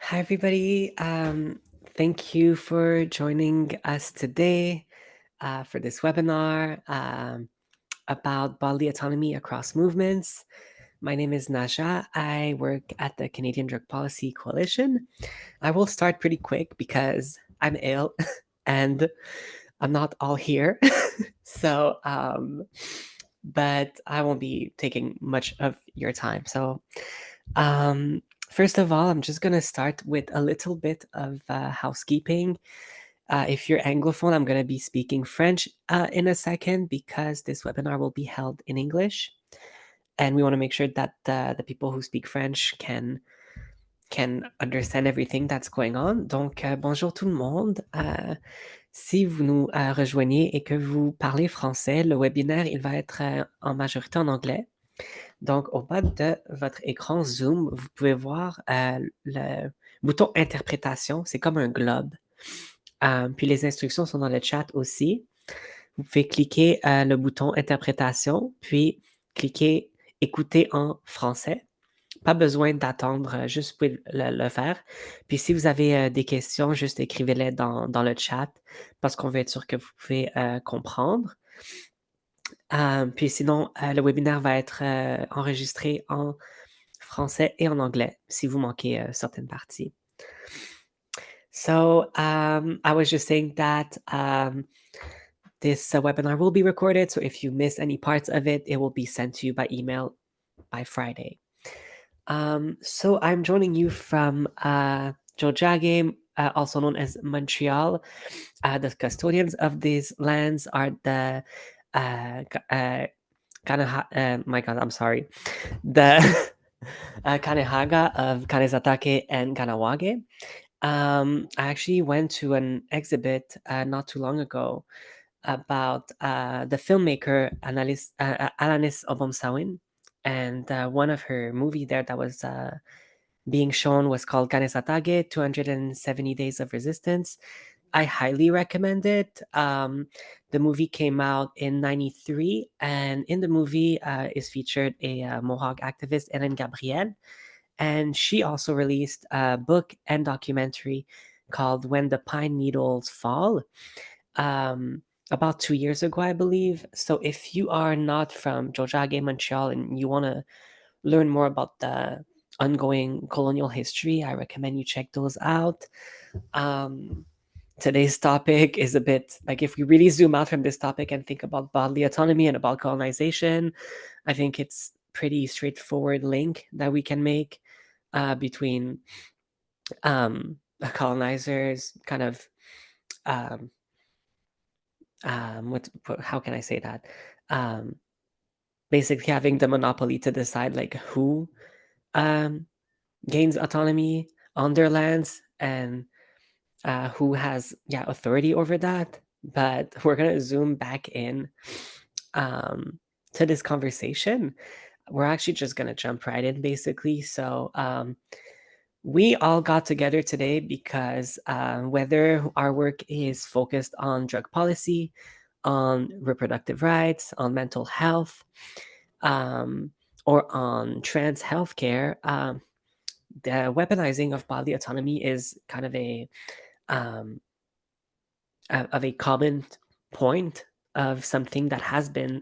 Hi, everybody. Thank you for joining us today for this webinar about bodily autonomy across movements. My name is Naja. I work at the Canadian Drug Policy Coalition. I will start pretty quick because I'm ill and I'm not all here. But I won't be taking much of your time. Um, First of all, I'm just going to start with a little bit of housekeeping. If you're Anglophone, I'm going to be speaking French in a second because this webinar will be held in English. And we want to make sure that the people who speak French can understand everything that's going on. Donc, bonjour tout le monde. Si vous nous rejoignez et que vous parlez français, le webinaire, il va être en majorité en anglais. Donc, au bas de votre écran Zoom, vous pouvez voir le bouton interprétation. C'est comme un globe. Puis les instructions sont dans le chat aussi. Vous pouvez cliquer le bouton interprétation, puis cliquer écouter en français. Pas besoin d'attendre, juste vous pouvez le faire. Puis si vous avez des questions, juste écrivez-les dans le chat parce qu'on veut être sûr que vous pouvez comprendre. Puis sinon, le webinaire va être enregistré en français et en anglais si vous manquez certaines parties. So I was just saying that this webinar will be recorded. So if you miss any parts of it, it will be sent to you by email by Friday. So I'm joining you from Jojage, also known as Montreal. The custodians of these lands are the my God, I'm sorry. The Kanehaga of Kanezatake and Kanawage. I actually went to an exhibit not too long ago about the filmmaker Alanis Obomsawin, and one of her movie there that was being shown was called Kanesatage, 270 Days of Resistance. I highly recommend it. The movie came out in 93, and in the movie is featured a Mohawk activist, Ellen Gabrielle, and she also released a book and documentary called When the Pine Needles Fall about 2 years ago, I believe. So if you are not from Jojage, Montreal, and you want to learn more about the ongoing colonial history, I recommend you check those out. Today's topic is a bit like if we really zoom out from this topic and think about bodily autonomy and about colonization, I think it's pretty straightforward link that we can make between colonizers kind of how can I say that? Basically having the monopoly to decide like who gains autonomy on their lands and who has authority over that. But we're gonna zoom back in to this conversation. We're actually just gonna jump right in basically. So we all got together today because whether our work is focused on drug policy, on reproductive rights, on mental health, or on trans healthcare, the weaponizing of bodily autonomy is kind of a common point of something that has been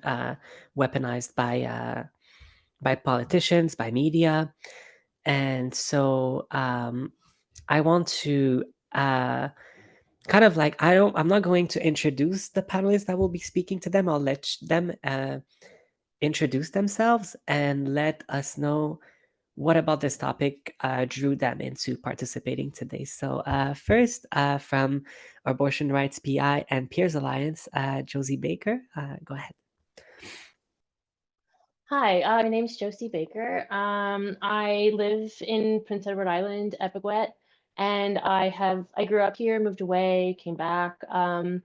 weaponized by politicians, by media. And so I want to kind of like I'm not going to introduce the panelists that will be speaking to them. I'll let them introduce themselves and let us know what about this topic drew them into participating today. So first, from Abortion Rights PI and Peers Alliance, Josie Baker, go ahead. Hi, my name's Josie Baker. I live in Prince Edward Island, Epigwet, and I grew up here, moved away, came back. And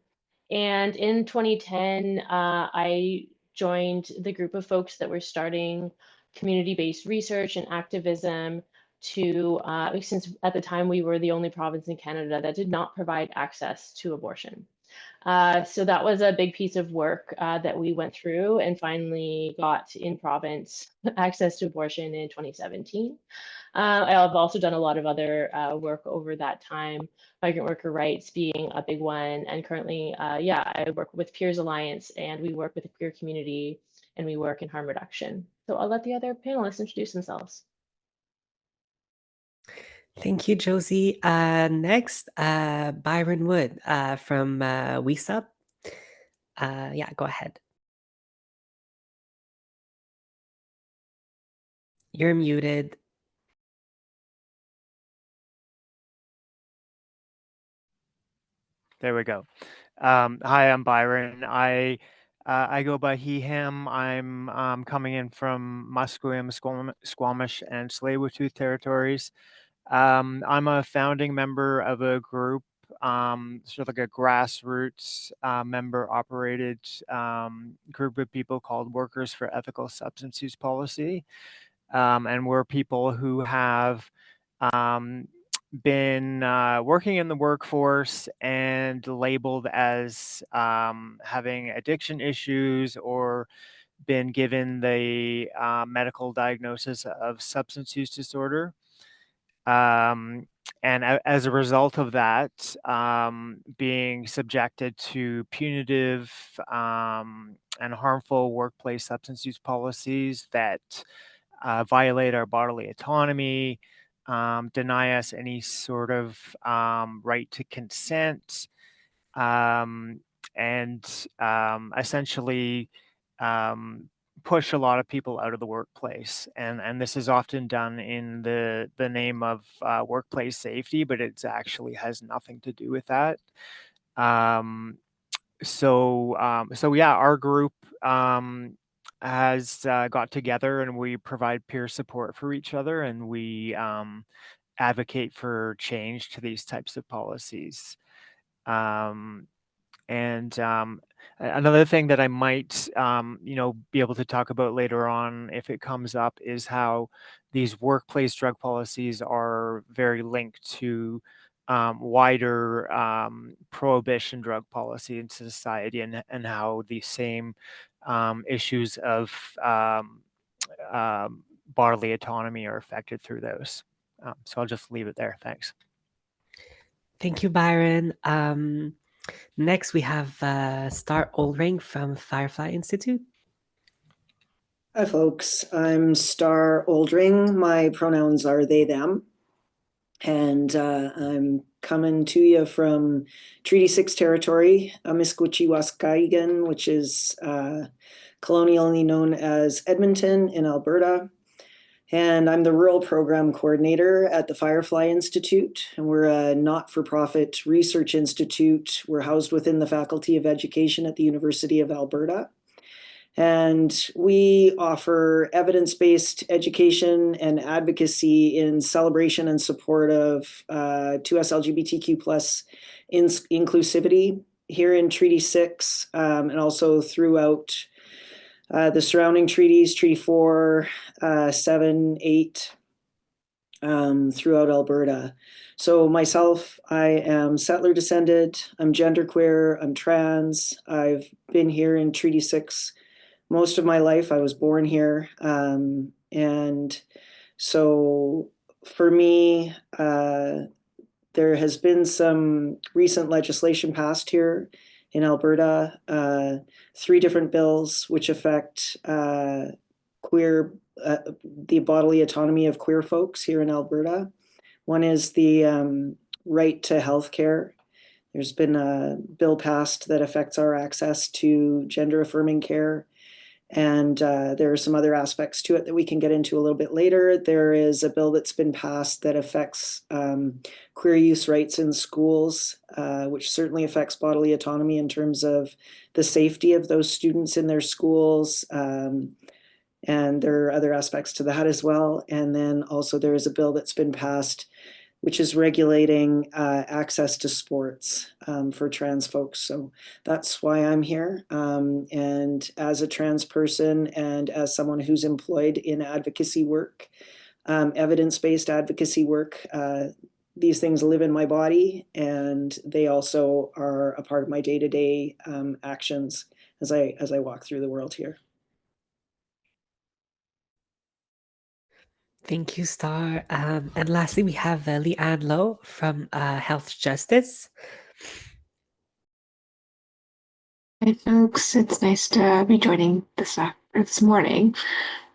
in 2010, I joined the group of folks that were starting community-based research and activism since at the time we were the only province in Canada that did not provide access to abortion. So that was a big piece of work that we went through and finally got in province access to abortion in 2017. I've also done a lot of other work over that time, migrant worker rights being a big one. And currently, yeah, I work with Peers Alliance and we work with the queer community and we work in harm reduction. So I'll let the other panelists introduce themselves. Thank you, Josie. Next, Byron Wood from WeSub. Yeah, go ahead. You're muted. There we go. Hi, I'm Byron. I go by he, him. I'm coming in from Musqueam, Squamish, and Tsleil-Waututh territories. I'm a founding member of a group, sort of like a grassroots member-operated group of people called Workers for Ethical Substance Use Policy. And we're people who have been working in the workforce and labeled as having addiction issues or been given the medical diagnosis of substance use disorder. And as a result of that, being subjected to punitive and harmful workplace substance use policies that violate our bodily autonomy, deny us any sort of right to consent, and essentially push a lot of people out of the workplace. And this is often done in the name of workplace safety, but it actually has nothing to do with that. So yeah, our group has got together and we provide peer support for each other, and we advocate for change to these types of policies. Um, and another thing that I might, be able to talk about later on if it comes up is how these workplace drug policies are very linked to wider prohibition drug policy in society, and how the same issues of bodily autonomy are affected through those. So I'll just leave it there. Thanks. Thank you, Byron. Next, we have Star Oldring from Firefly Institute. Hi, folks. I'm Star Oldring. My pronouns are they, them. And I'm coming to you from Treaty 6 territory, Amiskwichiwaskaigan, which is colonially known as Edmonton in Alberta. And I'm the Rural Program Coordinator at the Firefly Institute. And we're a not-for-profit research institute. We're housed within the Faculty of Education at the University of Alberta. And we offer evidence-based education and advocacy in celebration and support of 2S LGBTQ plus inclusivity here in Treaty 6 and also throughout the surrounding treaties, Treaty 4, 7, 8, throughout Alberta. So myself, I am settler descended, I'm genderqueer, I'm trans, I've been here in Treaty 6 most of my life. I was born here. And so for me, there has been some recent legislation passed here in Alberta, 3 different bills which affect queer, the bodily autonomy of queer folks here in Alberta. One is the right to health care. There's been a bill passed that affects our access to gender affirming care. And there are some other aspects to it that we can get into a little bit later. There is a bill that's been passed that affects queer use rights in schools, which certainly affects bodily autonomy in terms of the safety of those students in their schools. And there are other aspects to that as well. And then also there is a bill that's been passed which is regulating access to sports for trans folks. So that's why I'm here. And as a trans person and as someone who's employed in advocacy work, evidence-based advocacy work, these things live in my body, and they also are a part of my day-to-day actions as I walk through the world here. Thank you, Star. And lastly, we have Leanne Lowe from Health Justice. Hi, folks. It's nice to be joining this morning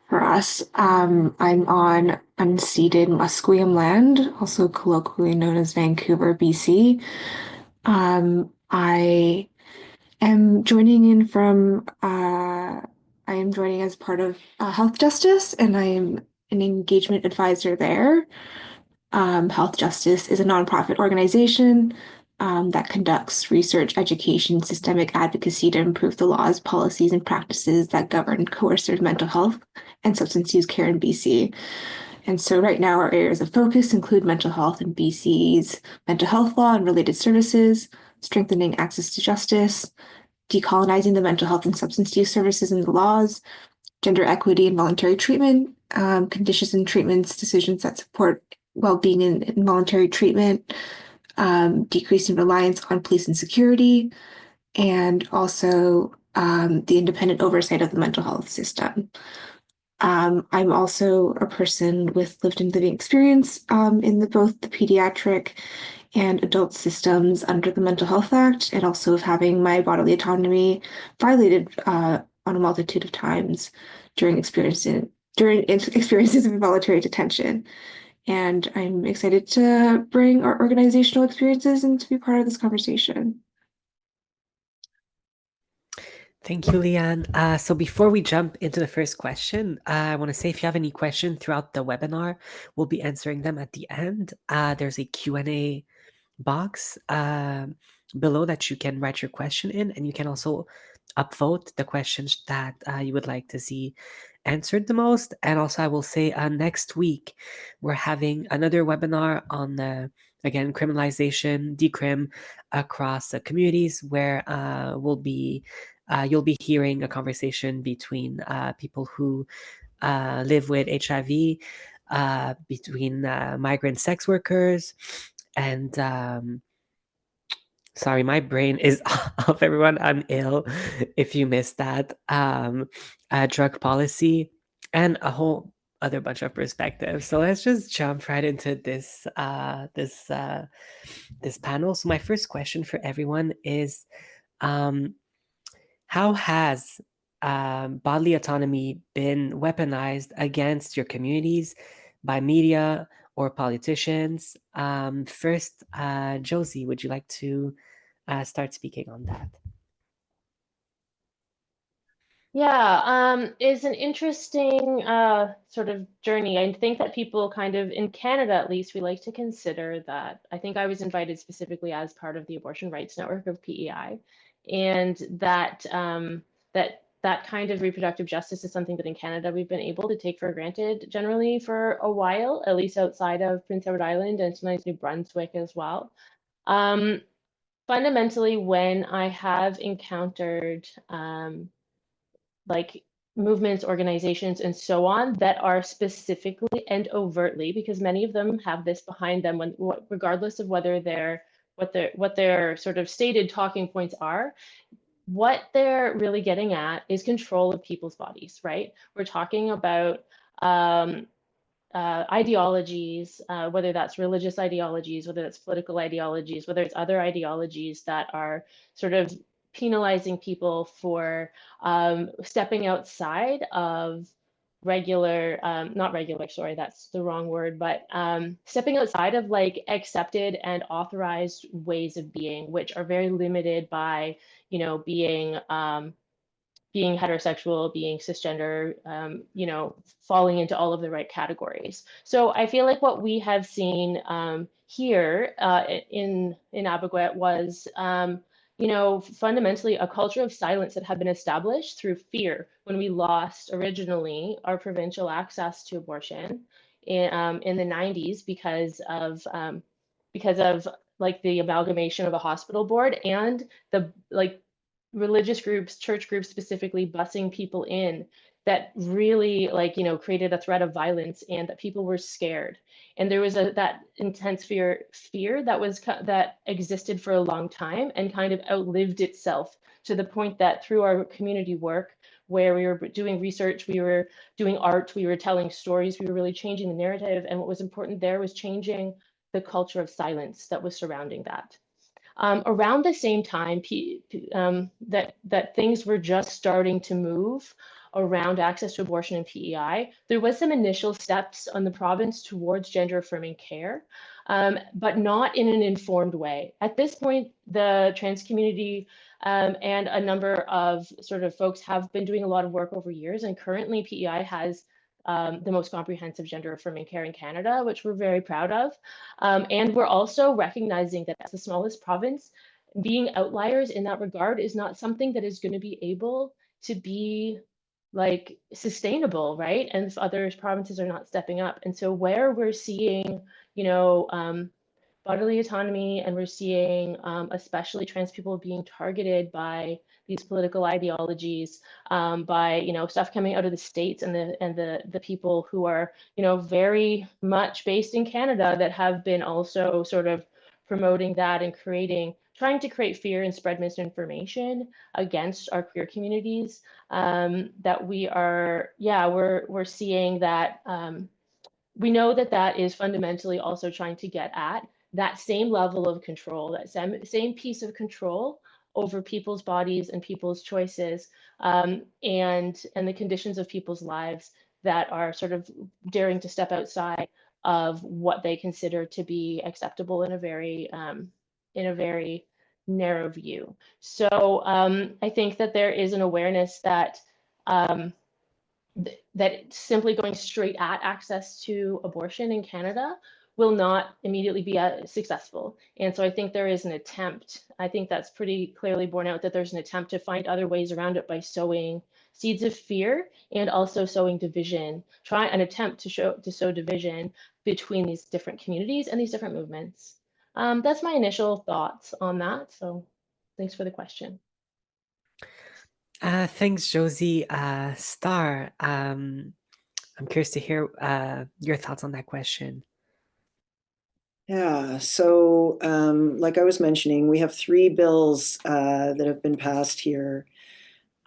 for us. I'm on unceded Musqueam land, also colloquially known as Vancouver, BC. I am joining in from, I am joining as part of Health Justice, and I am an engagement advisor there. Health Justice is a nonprofit organization that conducts research, education, systemic advocacy to improve the laws, policies, and practices that govern coercive mental health and substance use care in BC. And so right now our areas of focus include mental health in BC's mental health law and related services, strengthening access to justice, decolonizing the mental health and substance use services and the laws, gender equity and voluntary treatment, conditions and treatments, decisions that support well-being and involuntary treatment, decreasing reliance on police and security, and also the independent oversight of the mental health system. I'm also a person with lived and living experience in both the pediatric and adult systems under the Mental Health Act, and also of having my bodily autonomy violated on a multitude of times during experiences of involuntary detention. And I'm excited to bring our organizational experiences and to be part of this conversation. Thank you, Leanne. So before we jump into the first question, I want to say if you have any questions throughout the webinar, we'll be answering them at the end. There's a Q&A box below that you can write your question in, and you can also upvote the questions that you would like to see answered the most. And also I will say next week we're having another webinar on again criminalization, decrim across the communities, where you'll be hearing a conversation between people who live with HIV, between migrant sex workers, and sorry, my brain is off, everyone. I'm ill if you missed that. Drug policy, and a whole other bunch of perspectives. So let's just jump right into this this panel. So my first question for everyone is, how has bodily autonomy been weaponized against your communities by media or politicians? First, Josie, would you like to start speaking on that? Yeah, it's an interesting sort of journey. I think that people kind of, in Canada at least, we like to consider that. I think I was invited specifically as part of the Abortion Rights Network of PEI, and that kind of reproductive justice is something that in Canada we've been able to take for granted generally for a while, at least outside of Prince Edward Island and sometimes New Brunswick as well. Fundamentally, when I have encountered like movements, organizations, and so on that are specifically and overtly, because many of them have this behind them, regardless of whether what their sort of stated talking points are, what they're really getting at is control of people's bodies, right? We're talking about ideologies, whether that's religious ideologies, whether that's political ideologies, whether it's other ideologies that are sort of penalizing people for stepping outside of regular, not regular, sorry, that's the wrong word, but stepping outside of like accepted and authorized ways of being, which are very limited by, you know, being heterosexual, being cisgender, you know, falling into all of the right categories. So I feel like what we have seen here in Abeguet was, you know, fundamentally a culture of silence that had been established through fear when we lost originally our provincial access to abortion in the 90s because of like the amalgamation of a hospital board and the like religious groups, church groups specifically, busing people in that really like, you know, created a threat of violence and that people were scared. And there was that intense fear that existed for a long time and kind of outlived itself to the point that through our community work, where we were doing research, we were doing art, we were telling stories, we were really changing the narrative. And what was important there was changing the culture of silence that was surrounding that. Around the same time that things were just starting to move around access to abortion and PEI, there was some initial steps on the province towards gender affirming care, but not in an informed way. At this point, the trans community and a number of sort of folks have been doing a lot of work over years, and currently PEI has the most comprehensive gender affirming care in Canada, which we're very proud of. And we're also recognizing that as the smallest province, being outliers in that regard is not something that is going to be able to be like sustainable, right? And if other provinces are not stepping up. And so where we're seeing, you know, bodily autonomy, and we're seeing especially trans people being targeted by these political ideologies, by stuff coming out of the states and the people who are very much based in Canada that have been also sort of promoting that and trying to create fear and spread misinformation against our queer communities. That we're seeing that. We know that that is fundamentally also trying to get at that same level of control, that same piece of control over people's bodies and people's choices, and the conditions of people's lives that are sort of daring to step outside of what they consider to be acceptable in a very narrow view. So I think that there is an awareness that that simply going straight at access to abortion in Canada will not immediately be successful. And so I think there is an attempt, I think that's pretty clearly borne out, that there's an attempt to find other ways around it by sowing seeds of fear and also sowing division, try an attempt to sow division between these different communities and these different movements. That's my initial thoughts on that. So thanks for the question. Thanks, Josie. Star, I'm curious to hear your thoughts on that question. Yeah, so like I was mentioning, we have 3 bills that have been passed here.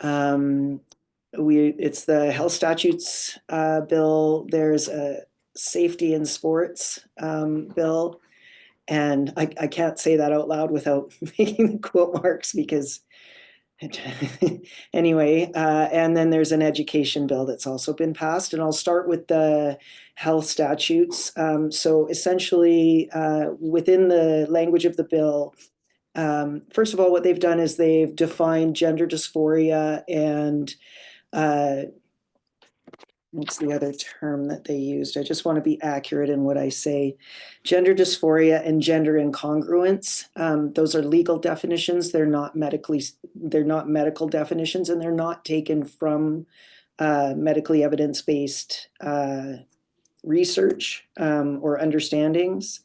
It's the health statutes bill. There's a safety in sports bill, and I can't say that out loud without making the quote marks because anyway, and then there's an education bill that's also been passed, and I'll start with the health statutes. So essentially, within the language of the bill, first of all, what they've done is they've defined gender dysphoria and what's the other term that they used? I just want to be accurate in what I say. Gender dysphoria and gender incongruence. Those are legal definitions. They're not medical definitions, and they're not taken from medically evidence-based research or understandings.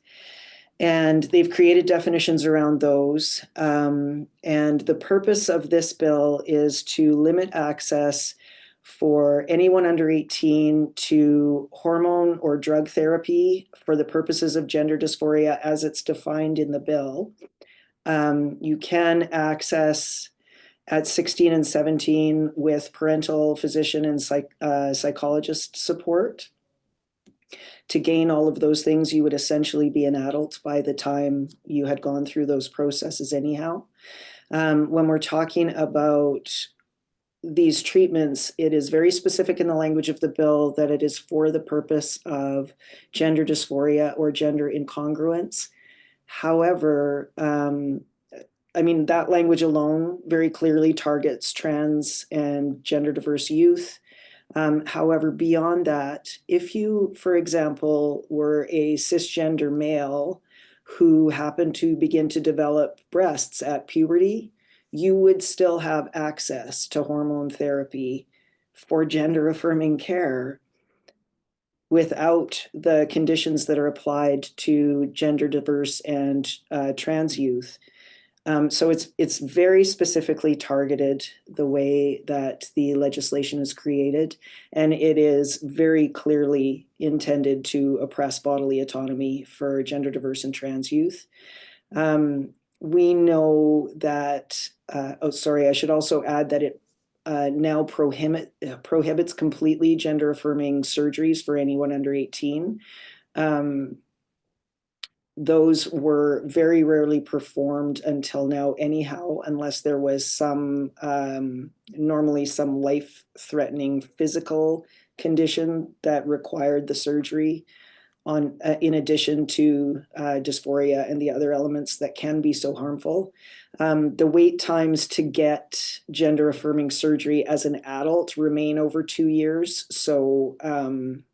And they've created definitions around those. And the purpose of this bill is to limit access for anyone under 18 to hormone or drug therapy for the purposes of gender dysphoria as it's defined in the bill. You can access at 16 and 17 with parental, physician, and psychologist support. To gain all of those things, you would essentially be an adult by the time you had gone through those processes anyhow. When we're talking about these treatments, it is very specific in the language of the bill that it is for the purpose of gender dysphoria or gender incongruence. However, I mean, that language alone very clearly targets trans and gender diverse youth. However, beyond that, if you, for example, were a cisgender male who happened to begin to develop breasts at puberty, you would still have access to hormone therapy for gender affirming care without the conditions that are applied to gender diverse and trans youth. So it's very specifically targeted the way that the legislation is created, and it is very clearly intended to oppress bodily autonomy for gender diverse and trans youth. We know that, I should also add that it now prohibits completely gender-affirming surgeries for anyone under 18. Those were very rarely performed until now anyhow, unless there was some, normally some life-threatening physical condition that required the surgery on, in addition to dysphoria and the other elements that can be so harmful. The wait times to get gender-affirming surgery as an adult remain over 2 years. So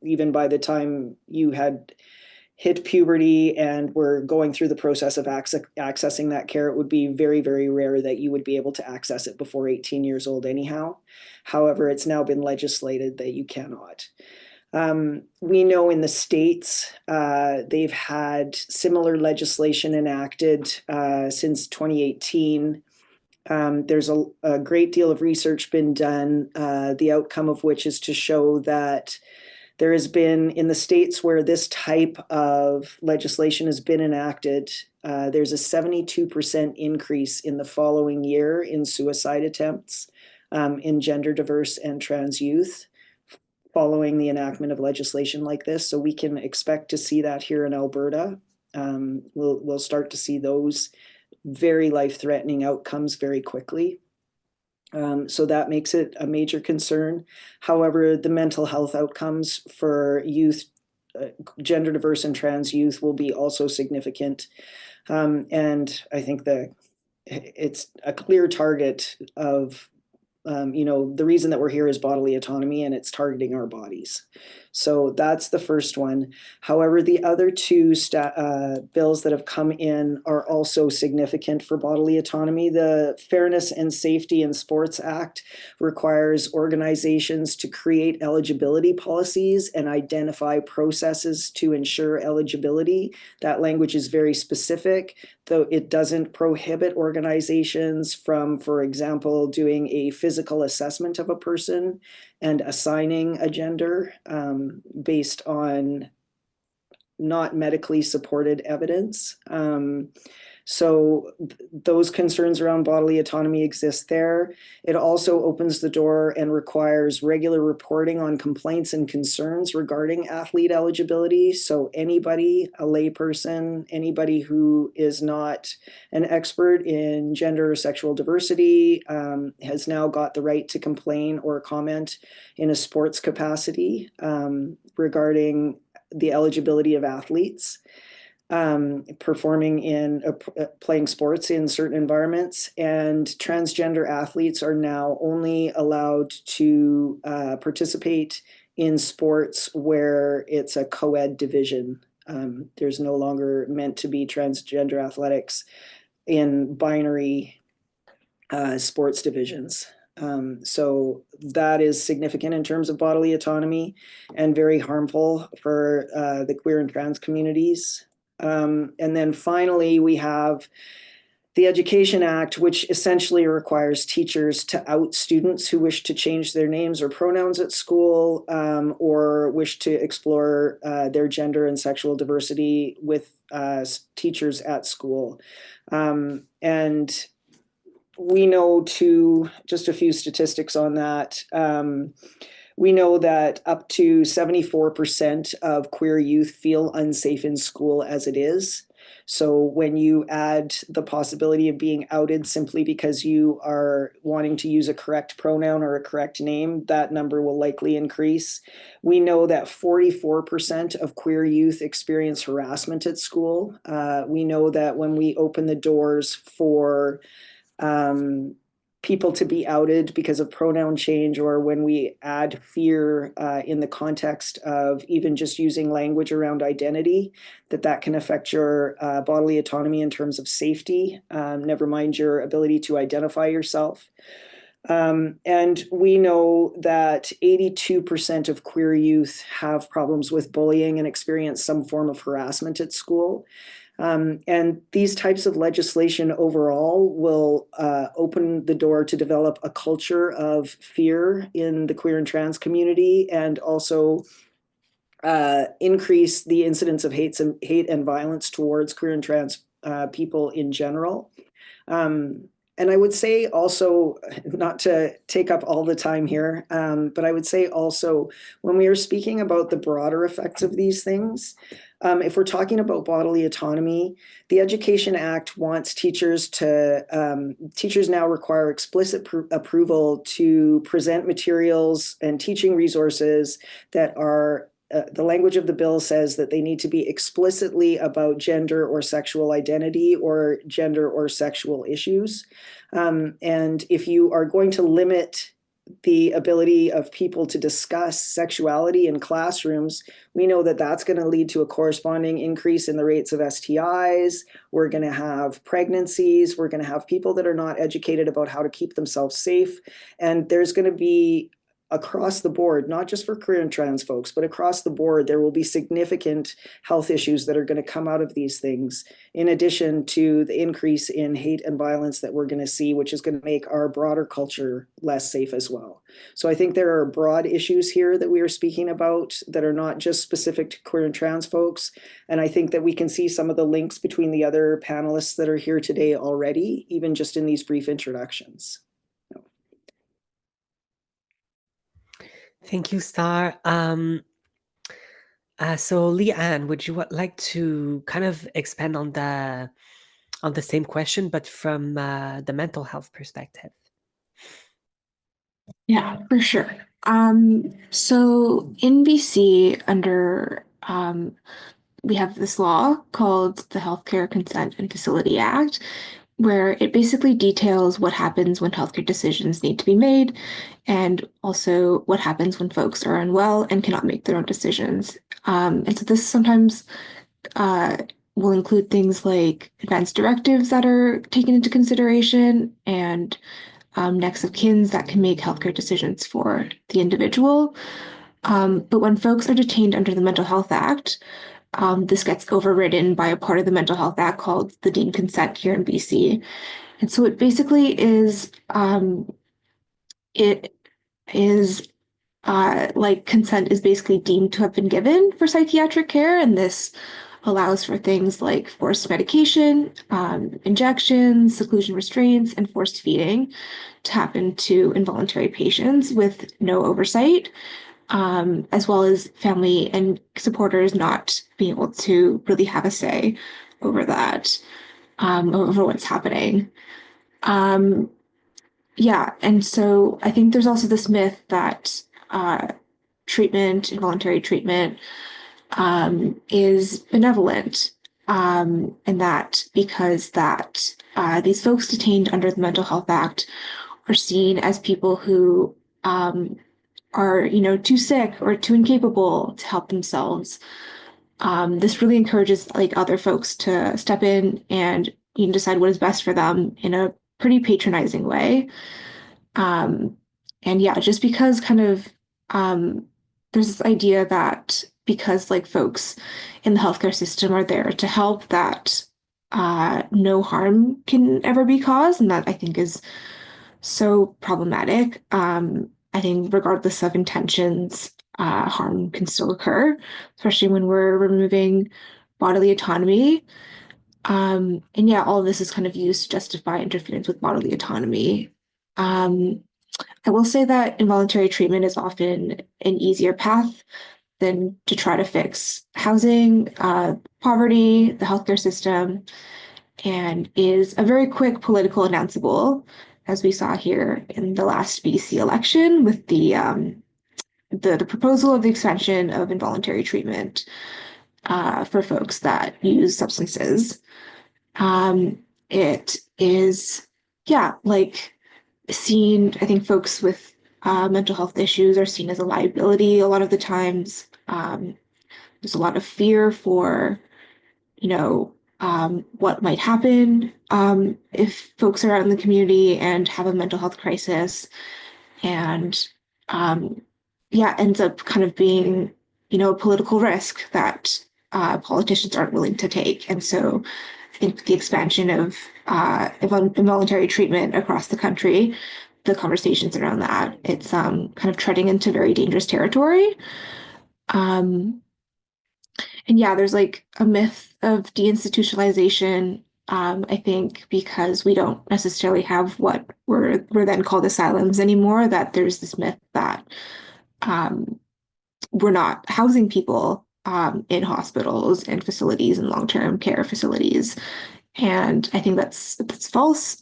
even by the time you had hit puberty and were going through the process of accessing that care, it would be very, very rare that you would be able to access it before 18 years old anyhow. However, it's now been legislated that you cannot. We know in the States, they've had similar legislation enacted since 2018. There's a great deal of research been done, the outcome of which is to show that there has been, in the states where this type of legislation has been enacted, there's a 72% increase in the following year in suicide attempts in gender diverse and trans youth following the enactment of legislation like this. So we can expect to see that here in Alberta. We'll start to see those very life-threatening outcomes very quickly. So that makes it a major concern. However, the mental health outcomes for youth, gender diverse and trans youth, will be also significant. And I think that it's a clear target of, the reason that we're here is bodily autonomy, and it's targeting our bodies. So that's the first one. However, the other two bills that have come in are also significant for bodily autonomy. The Fairness and Safety in Sports Act requires organizations to create eligibility policies and identify processes to ensure eligibility. That language is very specific, though it doesn't prohibit organizations from, for example, doing a physical assessment of a person and assigning a gender based on not medically supported evidence. So those concerns around bodily autonomy exist there. It also opens the door and requires regular reporting on complaints and concerns regarding athlete eligibility. So anybody, a layperson, anybody who is not an expert in gender or sexual diversity has now got the right to complain or comment in a sports capacity regarding the eligibility of athletes performing in playing sports in certain environments. And transgender athletes are now only allowed to participate in sports where it's a co-ed division. There's no longer meant to be transgender athletics in binary sports divisions. So that is significant in terms of bodily autonomy and very harmful for the queer and trans communities. And then finally, we have the Education Act, which essentially requires teachers to out students who wish to change their names or pronouns at school or wish to explore their gender and sexual diversity with teachers at school. And we know, too, just a few statistics on that. We know that up to 74% of queer youth feel unsafe in school as it is. So when you add the possibility of being outed simply because you are wanting to use a correct pronoun or a correct name, that number will likely increase. We know that 44% of queer youth experience harassment at school. We know that when we open the doors for people to be outed because of pronoun change, or when we add fear in the context of even just using language around identity, that can affect your bodily autonomy in terms of safety, never mind your ability to identify yourself. And we know that 82% of queer youth have problems with bullying and experience some form of harassment at school. And these types of legislation overall will open the door to develop a culture of fear in the queer and trans community, and also increase the incidence of hate and violence towards queer and trans people in general. And I would say also, not to take up all the time here, but I would say also when we are speaking about the broader effects of these things, if we're talking about bodily autonomy, the Education Act wants teachers now require explicit approval to present materials and teaching resources that are the language of the bill says that they need to be explicitly about gender or sexual identity or gender or sexual issues. And if you are going to limit the ability of people to discuss sexuality in classrooms, we know that that's going to lead to a corresponding increase in the rates of STIs. We're going to have pregnancies. We're going to have people that are not educated about how to keep themselves safe. And there's going to be, across the board, not just for queer and trans folks, but across the board, there will be significant health issues that are going to come out of these things, in addition to the increase in hate and violence that we're going to see, which is going to make our broader culture less safe as well. So I think there are broad issues here that we are speaking about that are not just specific to queer and trans folks. And I think that we can see some of the links between the other panelists that are here today already, even just in these brief introductions. Thank you, Star. So Leanne, would you like to kind of expand on the same question, but from the mental health perspective? Yeah, for sure. So in BC, we have this law called the Healthcare Consent and Facility Act, where it basically details what happens when healthcare decisions need to be made, and also what happens when folks are unwell and cannot make their own decisions. And so this sometimes will include things like advance directives that are taken into consideration and next of kins that can make healthcare decisions for the individual. But when folks are detained under the Mental Health Act, this gets overridden by a part of the Mental Health Act called the deemed consent here in BC. And so it basically is, like consent is basically deemed to have been given for psychiatric care. And this allows for things like forced medication, injections, seclusion restraints, and forced feeding to happen to involuntary patients with no oversight. As well as family and supporters not being able to really have a say over that, over what's happening. Yeah, and so I think there's also this myth that involuntary treatment, is benevolent, and that because these folks detained under the Mental Health Act are seen as people who are, too sick or too incapable to help themselves. This really encourages like other folks to step in and decide what is best for them in a pretty patronizing way. And yeah, just because kind of there's this idea that because like folks in the healthcare system are there to help, that no harm can ever be caused, and that I think is so problematic. I think regardless of intentions, harm can still occur, especially when we're removing bodily autonomy. And yeah, all of this is kind of used to justify interference with bodily autonomy. I will say that involuntary treatment is often an easier path than to try to fix housing, poverty, the healthcare system, and is a very quick political announceable, as we saw here in the last BC election with the proposal of the expansion of involuntary treatment for folks that use substances. It is, yeah, like seen, I think folks with mental health issues are seen as a liability a lot of the times. There's a lot of fear for, what might happen if folks are out in the community and have a mental health crisis, and ends up kind of being, a political risk that politicians aren't willing to take. And so I think the expansion of involuntary treatment across the country, the conversations around that, it's kind of treading into very dangerous territory. And yeah, there's like a myth of deinstitutionalization I think because we don't necessarily have what were then called asylums anymore, that there's this myth that we're not housing people in hospitals and facilities and long-term care facilities. And I think that's false.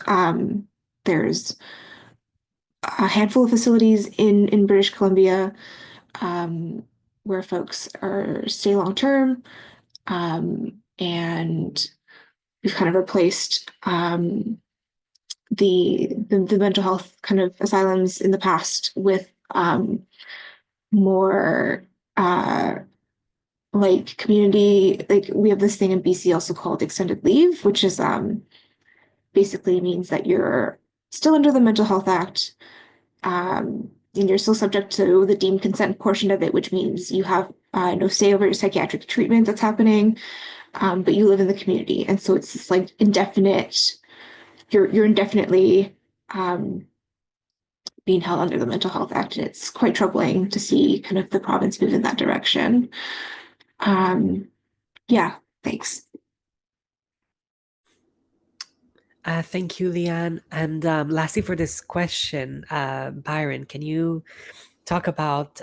There's a handful of facilities in British Columbia where folks are stay long term, and we've kind of replaced the mental health kind of asylums in the past with more like community, like we have this thing in BC also called extended leave, which is basically means that you're still under the Mental Health Act, and you're still subject to the deemed consent portion of it, which means you have no say over your psychiatric treatment that's happening, but you live in the community, and so it's this like indefinite. You're indefinitely being held under the Mental Health Act, and it's quite troubling to see kind of the province move in that direction. Yeah, thanks. Thank you, Leanne. And lastly, for this question, Byron, can you talk about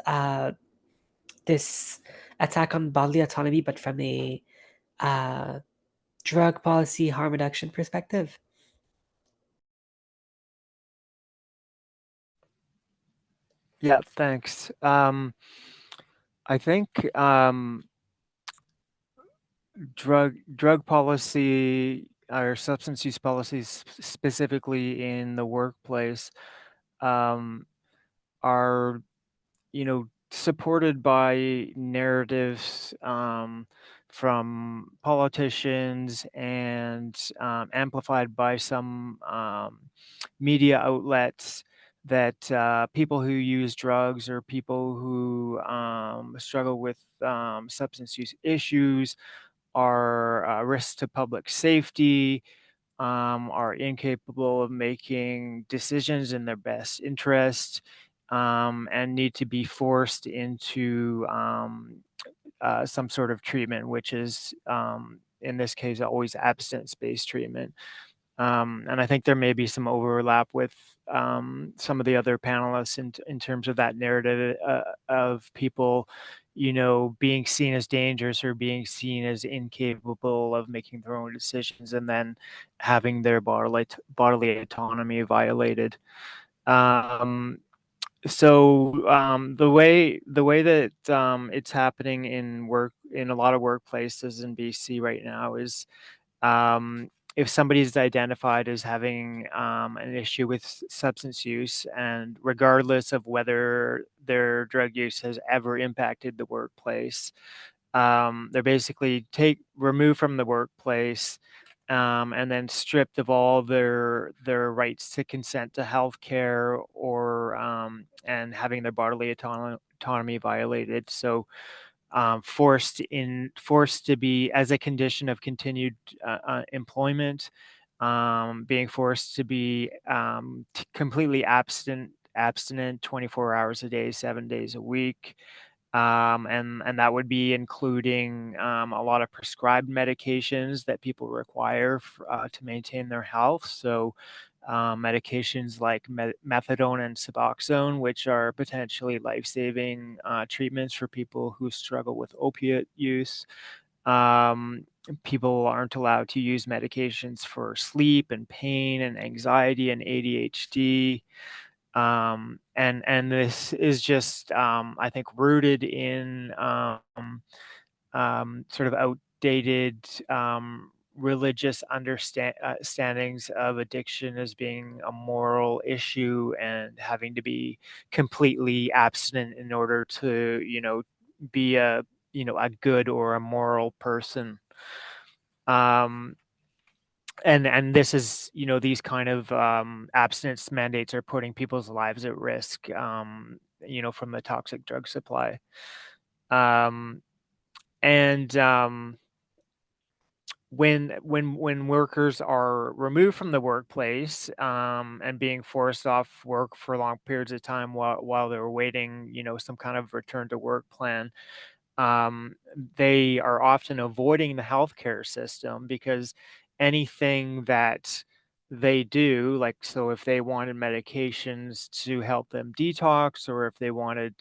this attack on bodily autonomy, but from a drug policy harm reduction perspective? Yeah, thanks. I think drug policy or substance use policies specifically in the workplace are, supported by narratives from politicians and amplified by some media outlets that people who use drugs or people who struggle with substance use issues are a risk to public safety, are incapable of making decisions in their best interest, and need to be forced into some sort of treatment, which is, in this case, always abstinence-based treatment. And I think there may be some overlap with some of the other panelists in terms of that narrative of people, being seen as dangerous or being seen as incapable of making their own decisions, and then having their bodily autonomy violated. So the way that it's happening in a lot of workplaces in BC right now is, if somebody's identified as having an issue with substance use, and regardless of whether their drug use has ever impacted the workplace, they're basically removed from the workplace, and then stripped of all their rights to consent to health care, or and having their bodily autonomy violated. So forced to be, as a condition of continued employment, being forced to be completely abstinent 24 hours a day, 7 days a week. And that would be including a lot of prescribed medications that people require to maintain their health. So medications like methadone and Suboxone, which are potentially life-saving treatments for people who struggle with opiate use. People aren't allowed to use medications for sleep and pain and anxiety and ADHD. And this is just, I think, rooted in sort of outdated religious understandings of addiction as being a moral issue and having to be completely abstinent in order to, be a good or a moral person. And this is, these kind of abstinence mandates are putting people's lives at risk, from the toxic drug supply. And when workers are removed from the workplace, and being forced off work for long periods of time while they're waiting, some kind of return to work plan, they are often avoiding the healthcare system because anything that they do, like, so if they wanted medications to help them detox, or if they wanted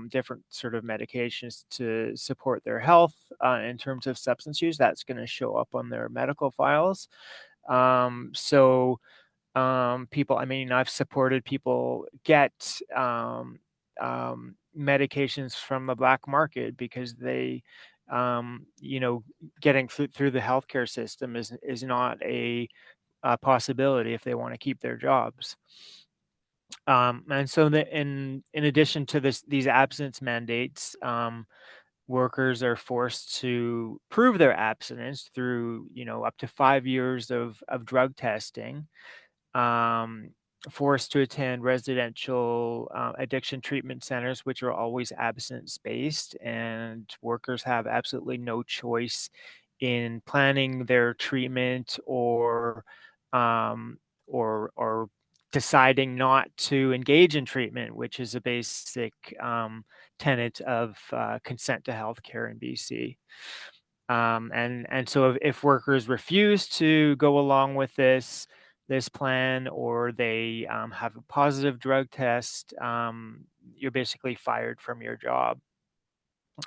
different sort of medications to support their health in terms of substance use, that's going to show up on their medical files. So people, I mean, I've supported people get medications from the black market because they, you know, getting through the healthcare system is not a possibility if they want to keep their jobs. And so in addition to these abstinence mandates, workers are forced to prove their abstinence through, you know, up to 5 years of drug testing, um, forced to attend residential addiction treatment centers, which are always abstinence-based, and workers have absolutely no choice in planning their treatment um, or deciding not to engage in treatment, which is a basic tenet of consent to healthcare in BC. And so if workers refuse to go along with this plan, or they have a positive drug test, you're basically fired from your job.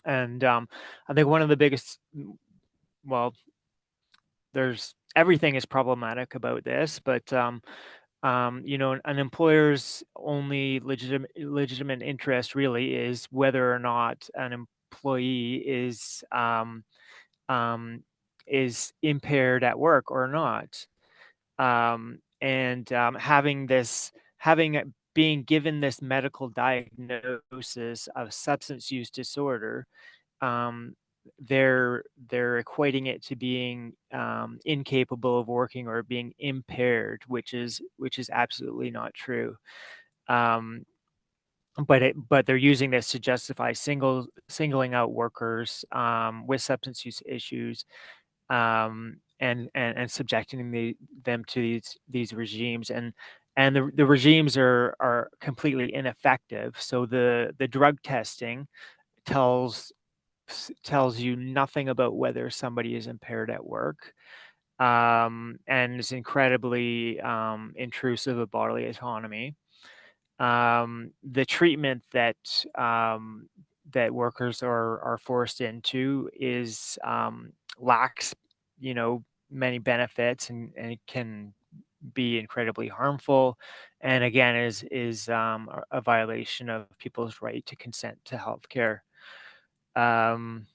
And I think one of the biggest, well, there's everything is problematic about this, but you know, an employer's only legitimate interest really is whether or not an employee is impaired at work or not. And being given this medical diagnosis of substance use disorder, um, they're equating it to being incapable of working or being impaired, which is absolutely not true. But they're using this to justify singling out workers with substance use issues, and subjecting them to these regimes, and the regimes are completely ineffective. So the drug testing tells you nothing about whether somebody is impaired at work, and is incredibly intrusive of bodily autonomy. The treatment that workers are forced into is lacks, you know, many benefits, and it can be incredibly harmful, and again is a violation of people's right to consent to healthcare. And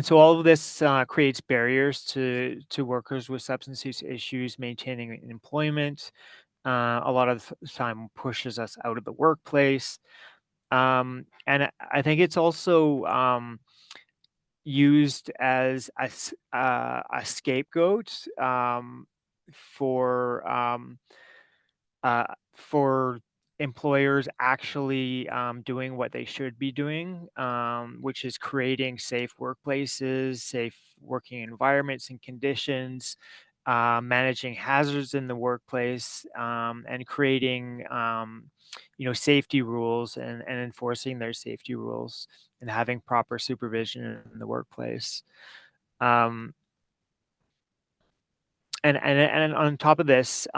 so all of this creates barriers to workers with substance use issues maintaining employment. A lot of the time pushes us out of the workplace. And I think it's also used as a scapegoat for for employers actually doing what they should be doing, which is creating safe workplaces, safe working environments and conditions, managing hazards in the workplace, and creating you know, safety rules, and enforcing their safety rules, and having proper supervision in the workplace. And on top of this,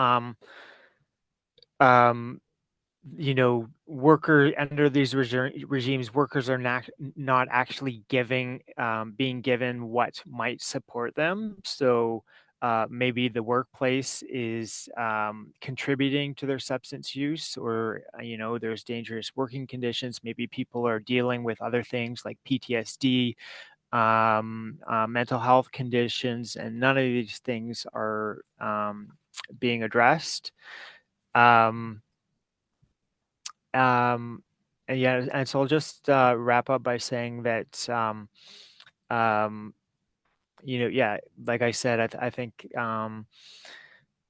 you know, worker under these regimes, workers are not actually being given what might support them. So maybe the workplace is contributing to their substance use, or you know, there's dangerous working conditions. Maybe people are dealing with other things like PTSD, mental health conditions, and none of these things are being addressed. And yeah, and so I'll just wrap up by saying that you know, yeah, like I said, I think some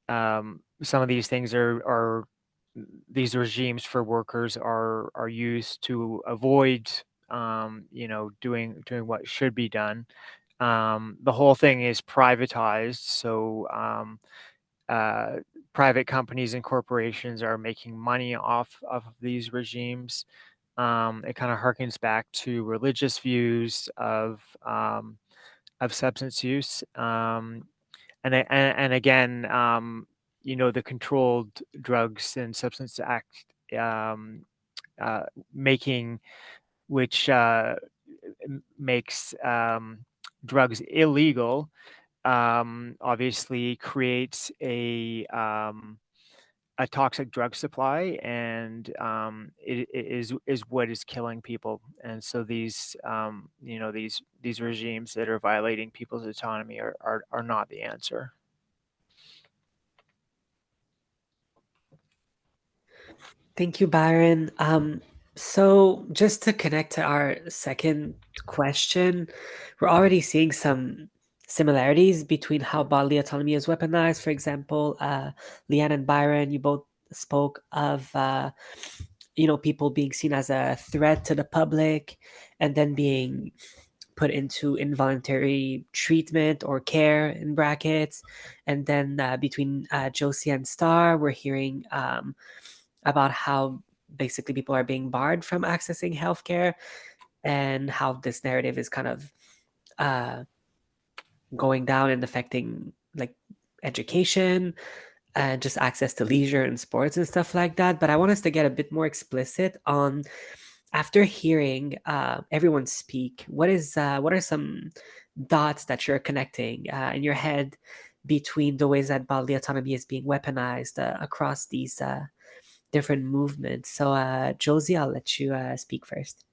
of these things are these regimes for workers are used to avoid you know, doing what should be done. The whole thing is privatized, so private companies and corporations are making money off of these regimes. It kind of harkens back to religious views of substance use, And again, the Controlled Drugs and Substance Act making, which makes drugs illegal, obviously creates a toxic drug supply, and it is what is killing people. And so these these regimes that are violating people's autonomy are not the answer. Thank you, Byron. So just to connect to our second question, we're already seeing some similarities between how bodily autonomy is weaponized. For example, Leanne and Byron, you both spoke of people being seen as a threat to the public and then being put into involuntary treatment or care in brackets. And then between Josie and Star, we're hearing about how basically people are being barred from accessing healthcare and how this narrative is kind of going down and affecting like education and just access to leisure and sports and stuff like that. But I want us to get a bit more explicit on, after hearing everyone speak, what are some dots that you're connecting in your head between the ways that bodily autonomy is being weaponized across these different movements? So Josie, I'll let you speak first.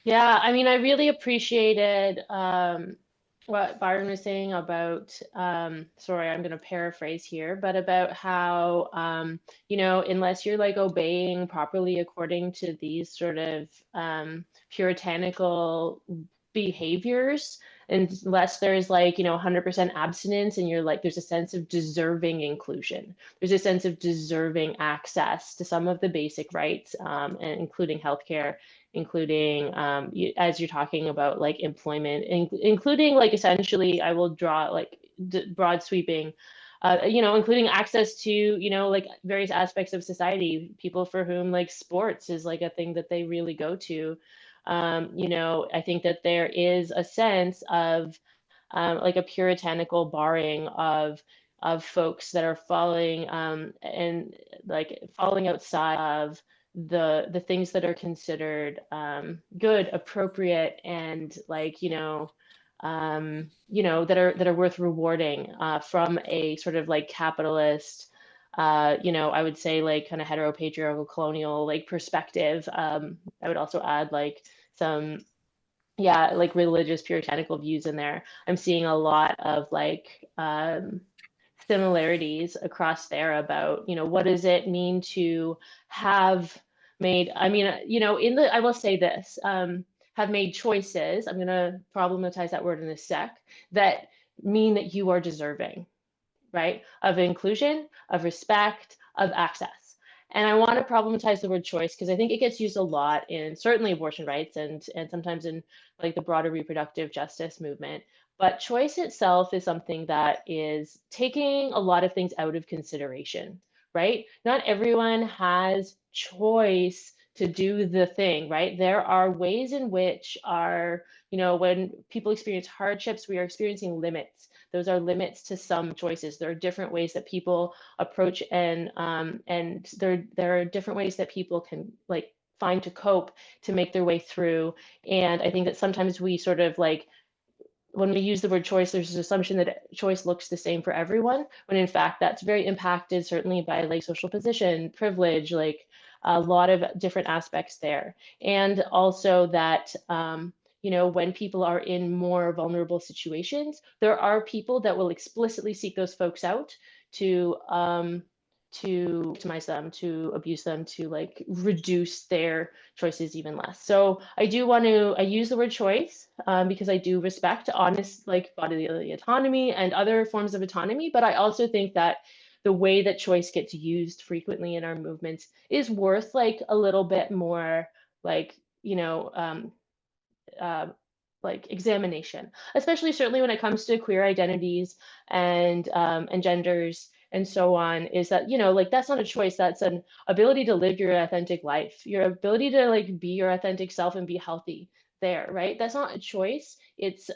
Yeah, I mean, I really appreciated what Byron was saying about, sorry, I'm going to paraphrase here, but about how, unless you're like obeying properly according to these sort of puritanical behaviors, unless there's like, 100% abstinence and you're like, there's a sense of deserving inclusion. There's a sense of deserving access to some of the basic rights, and including healthcare, including as you're talking about like employment, including like essentially, I will draw like broad sweeping, including access to, like various aspects of society, people for whom like sports is like a thing that they really go to. I think that there is a sense of like a puritanical barring of folks that are falling and like falling outside of the things that are considered good, appropriate, and like that are worth rewarding from a sort of like capitalist, I would say like kind of heteropatriarchal colonial like perspective. I would also add like some, yeah, like religious puritanical views in there. I'm seeing a lot of like similarities across there about, what does it mean to have made, I mean, I will say this, have made choices, I'm going to problematize that word in a sec, that mean that you are deserving, right? Of inclusion, of respect, of access. And I want to problematize the word choice because I think it gets used a lot in certainly abortion rights and sometimes in like the broader reproductive justice movement. But choice itself is something that is taking a lot of things out of consideration, right? Not everyone has choice to do the thing, right? There are ways in which when people experience hardships, we are experiencing limits. Those are limits to some choices. There are different ways that people approach and there are different ways that people can like find to cope to make their way through. And I think that sometimes we sort of like, when we use the word choice, there's an assumption that choice looks the same for everyone, when in fact that's very impacted certainly by like social position, privilege, like a lot of different aspects there. And also that, when people are in more vulnerable situations, there are people that will explicitly seek those folks out to victimize them, to abuse them, to like reduce their choices even less. So I use the word choice because I do respect honest like bodily autonomy and other forms of autonomy, but I also think that the way that choice gets used frequently in our movements is worth like a little bit more like like examination, especially certainly when it comes to queer identities and genders and so on, is that like that's not a choice, that's an ability to live your authentic life, your ability to like be your authentic self and be healthy there, right? That's not a choice, it's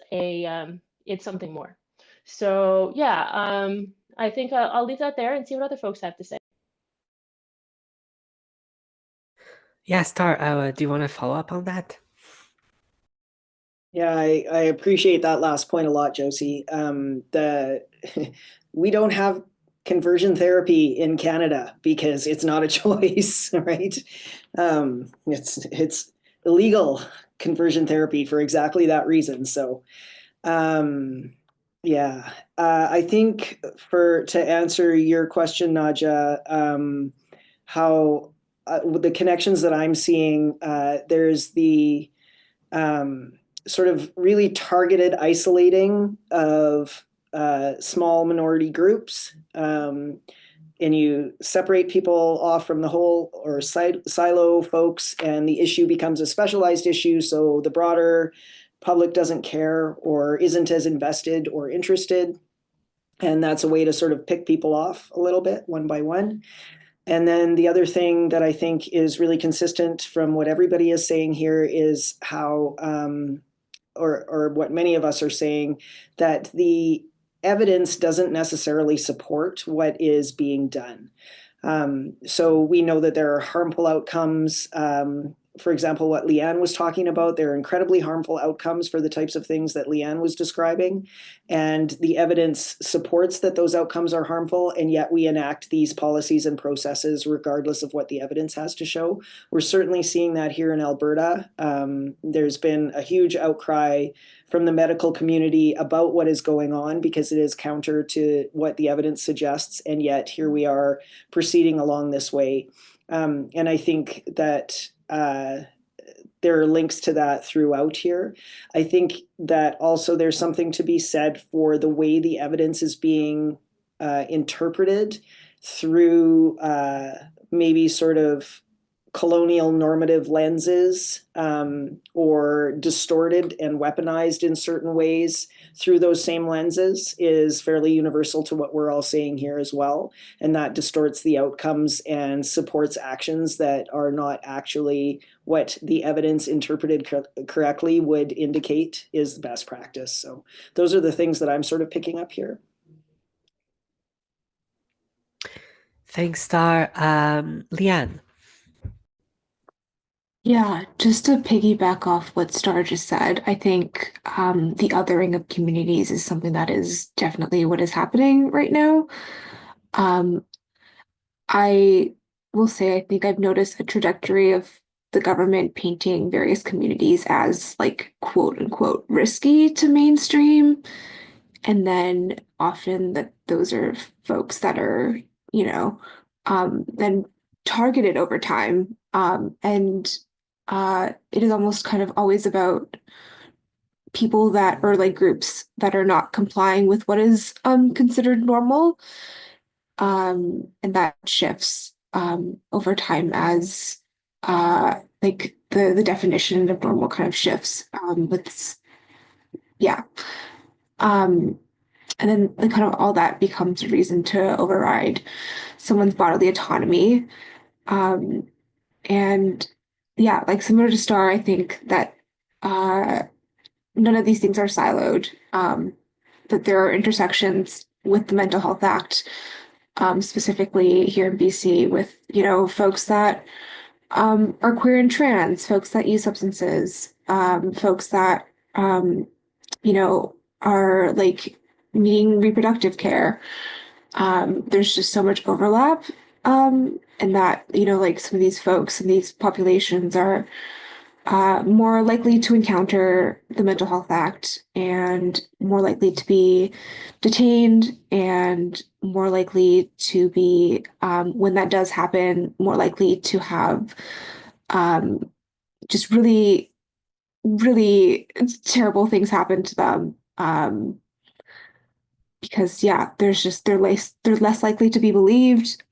it's something more. So yeah, I think I'll leave that there and see what other folks have to say. Yeah, Star, do you want to follow up on that? Yeah, I appreciate that last point a lot, Josie. We don't have conversion therapy in Canada because it's not a choice, right? It's illegal conversion therapy for exactly that reason. So, yeah, I think to answer your question, Naja, how the connections that I'm seeing, there's the sort of really targeted isolating of small minority groups. And you separate people off from the whole or silo folks, and the issue becomes a specialized issue. So the broader public doesn't care or isn't as invested or interested. And that's a way to sort of pick people off a little bit one by one. And then the other thing that I think is really consistent from what everybody is saying here is how or what many of us are saying, that the evidence doesn't necessarily support what is being done. So we know that there are harmful outcomes. For example, what Leanne was talking about, there are incredibly harmful outcomes for the types of things that Leanne was describing. And the evidence supports that those outcomes are harmful, and yet we enact these policies and processes regardless of what the evidence has to show. We're certainly seeing that here in Alberta. There's been a huge outcry from the medical community about what is going on because it is counter to what the evidence suggests, and yet here we are proceeding along this way. And I think that there are links to that throughout here. I think that also there's something to be said for the way the evidence is being interpreted through maybe sort of colonial normative lenses, or distorted and weaponized in certain ways through those same lenses, is fairly universal to what we're all saying here as well. And that distorts the outcomes and supports actions that are not actually what the evidence interpreted correctly would indicate is the best practice. So those are the things that I'm sort of picking up here. Thanks, Star. Leanne. Yeah, just to piggyback off what Star just said, I think the othering of communities is something that is definitely what is happening right now. Um, I will say I think I've noticed a trajectory of the government painting various communities as like quote unquote risky to mainstream. And then often that those are folks that are, then targeted over time. And it is almost kind of always about people that or like groups that are not complying with what is considered normal. And that shifts over time as like the definition of normal kind of shifts with yeah. Um, and then like, kind of all that becomes a reason to override someone's bodily autonomy. Um, and yeah, like similar to Star, I think that none of these things are siloed, that there are intersections with the Mental Health Act, specifically here in BC with, folks that are queer and trans, folks that use substances, folks that, are like needing reproductive care. There's just so much overlap. And that, like some of these folks and these populations are more likely to encounter the Mental Health Act and more likely to be detained and more likely to be, when that does happen, more likely to have just really, really terrible things happen to them. Because yeah, they're less likely to be believed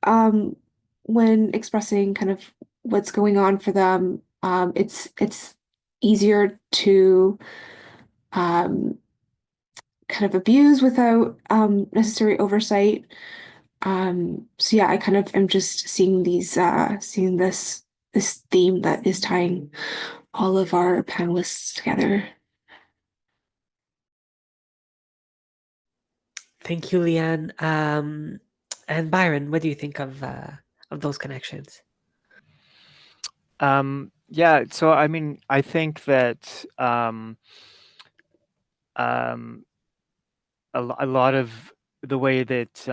when expressing kind of what's going on for them. It's easier to kind of abuse without necessary oversight. So yeah, I kind of am just seeing seeing this theme that is tying all of our panelists together. Thank you, Leanne. And Byron, what do you think of those connections? Yeah, so I mean, I think that a lot of the way that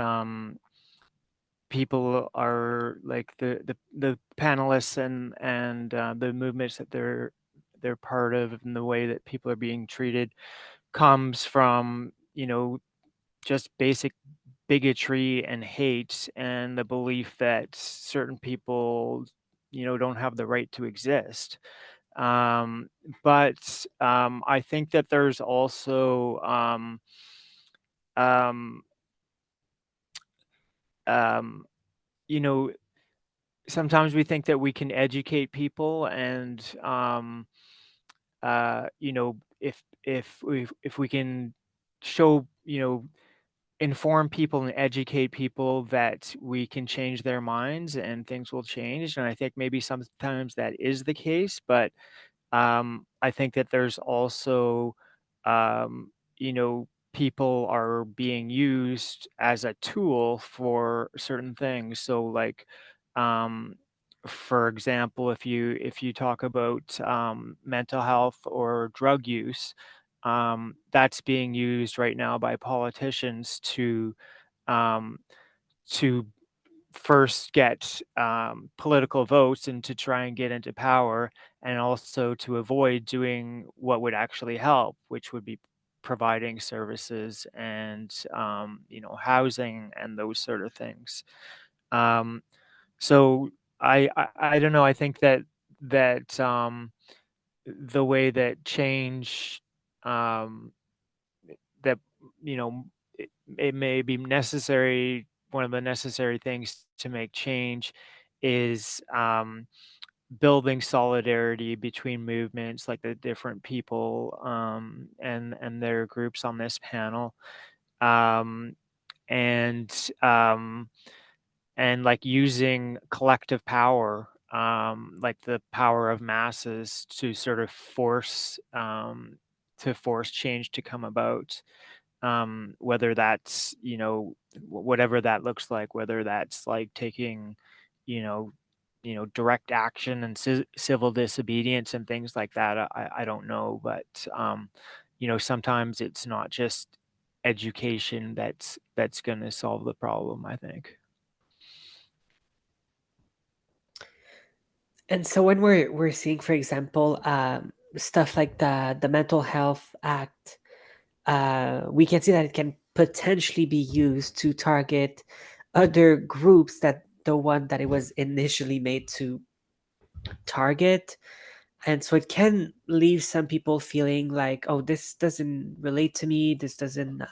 people are like the panelists and the movements that they're part of, and the way that people are being treated comes from, you know, just basic bigotry and hate, and the belief that certain people, you know, don't have the right to exist. Um, but I think that there's also um, um, you know, sometimes we think that we can educate people, and you know, if we can show, you know, inform people and educate people, that we can change their minds and things will change. And I think maybe sometimes that is the case, but I think that there's also, you know, people are being used as a tool for certain things. So, like, um, for example, if you talk about mental health or drug use, that's being used right now by politicians um, to first get political votes and to try and get into power, and also to avoid doing what would actually help, which would be providing services and you know, housing and those sort of things. Um, so I don't know. I think that the way that change um, that, you know, it may be necessary. One of the necessary things to make change is building solidarity between movements, like the different people and their groups on this panel, um, and um, and like using collective power, like the power of masses, to sort of force change to come about, whether that's, you know, whatever that looks like, whether that's like taking, you know, direct action and civil disobedience and things like that. I don't know, but you know, sometimes it's not just education that's going to solve the problem, I think. And so when we're seeing, for example, stuff like the Mental Health Act, we can see that it can potentially be used to target other groups that the one that it was initially made to target. And so it can leave some people feeling like, oh, this doesn't relate to me, this doesn't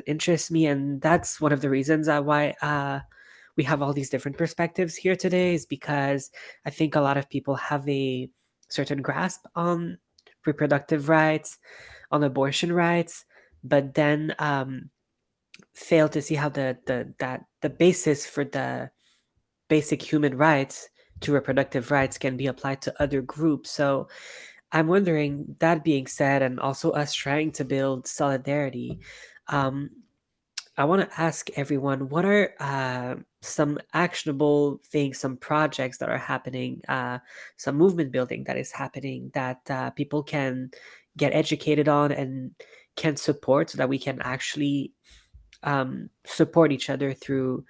interest me. And that's one of the reasons why we have all these different perspectives here today, is because I think a lot of people have a certain grasp on reproductive rights, on abortion rights, but then fail to see how the basis for the basic human rights to reproductive rights can be applied to other groups. So I'm wondering, that being said, and also us trying to build solidarity, um, I want to ask everyone, what are some actionable things, some projects that are happening, some movement building that is happening, that people can get educated on and can support, so that we can actually support each other through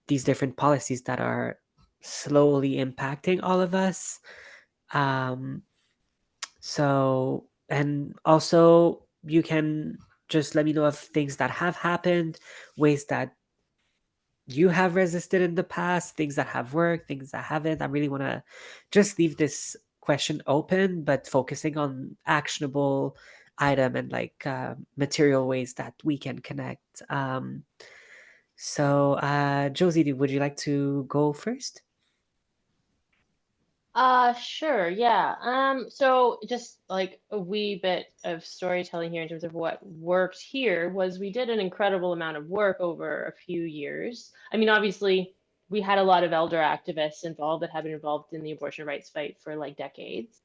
these different policies that are slowly impacting all of us. Um, so, and also you can just let me know of things that have happened, ways that you have resisted in the past, things that have worked, things that haven't. I really want to just leave this question open, but focusing on actionable item and like material ways that we can connect. So, Josie, would you like to go first? Sure, yeah. So just like a wee bit of storytelling here in terms of what worked here was we did an incredible amount of work over a few years. I mean, obviously, we had a lot of elder activists involved that have been involved in the abortion rights fight for like decades.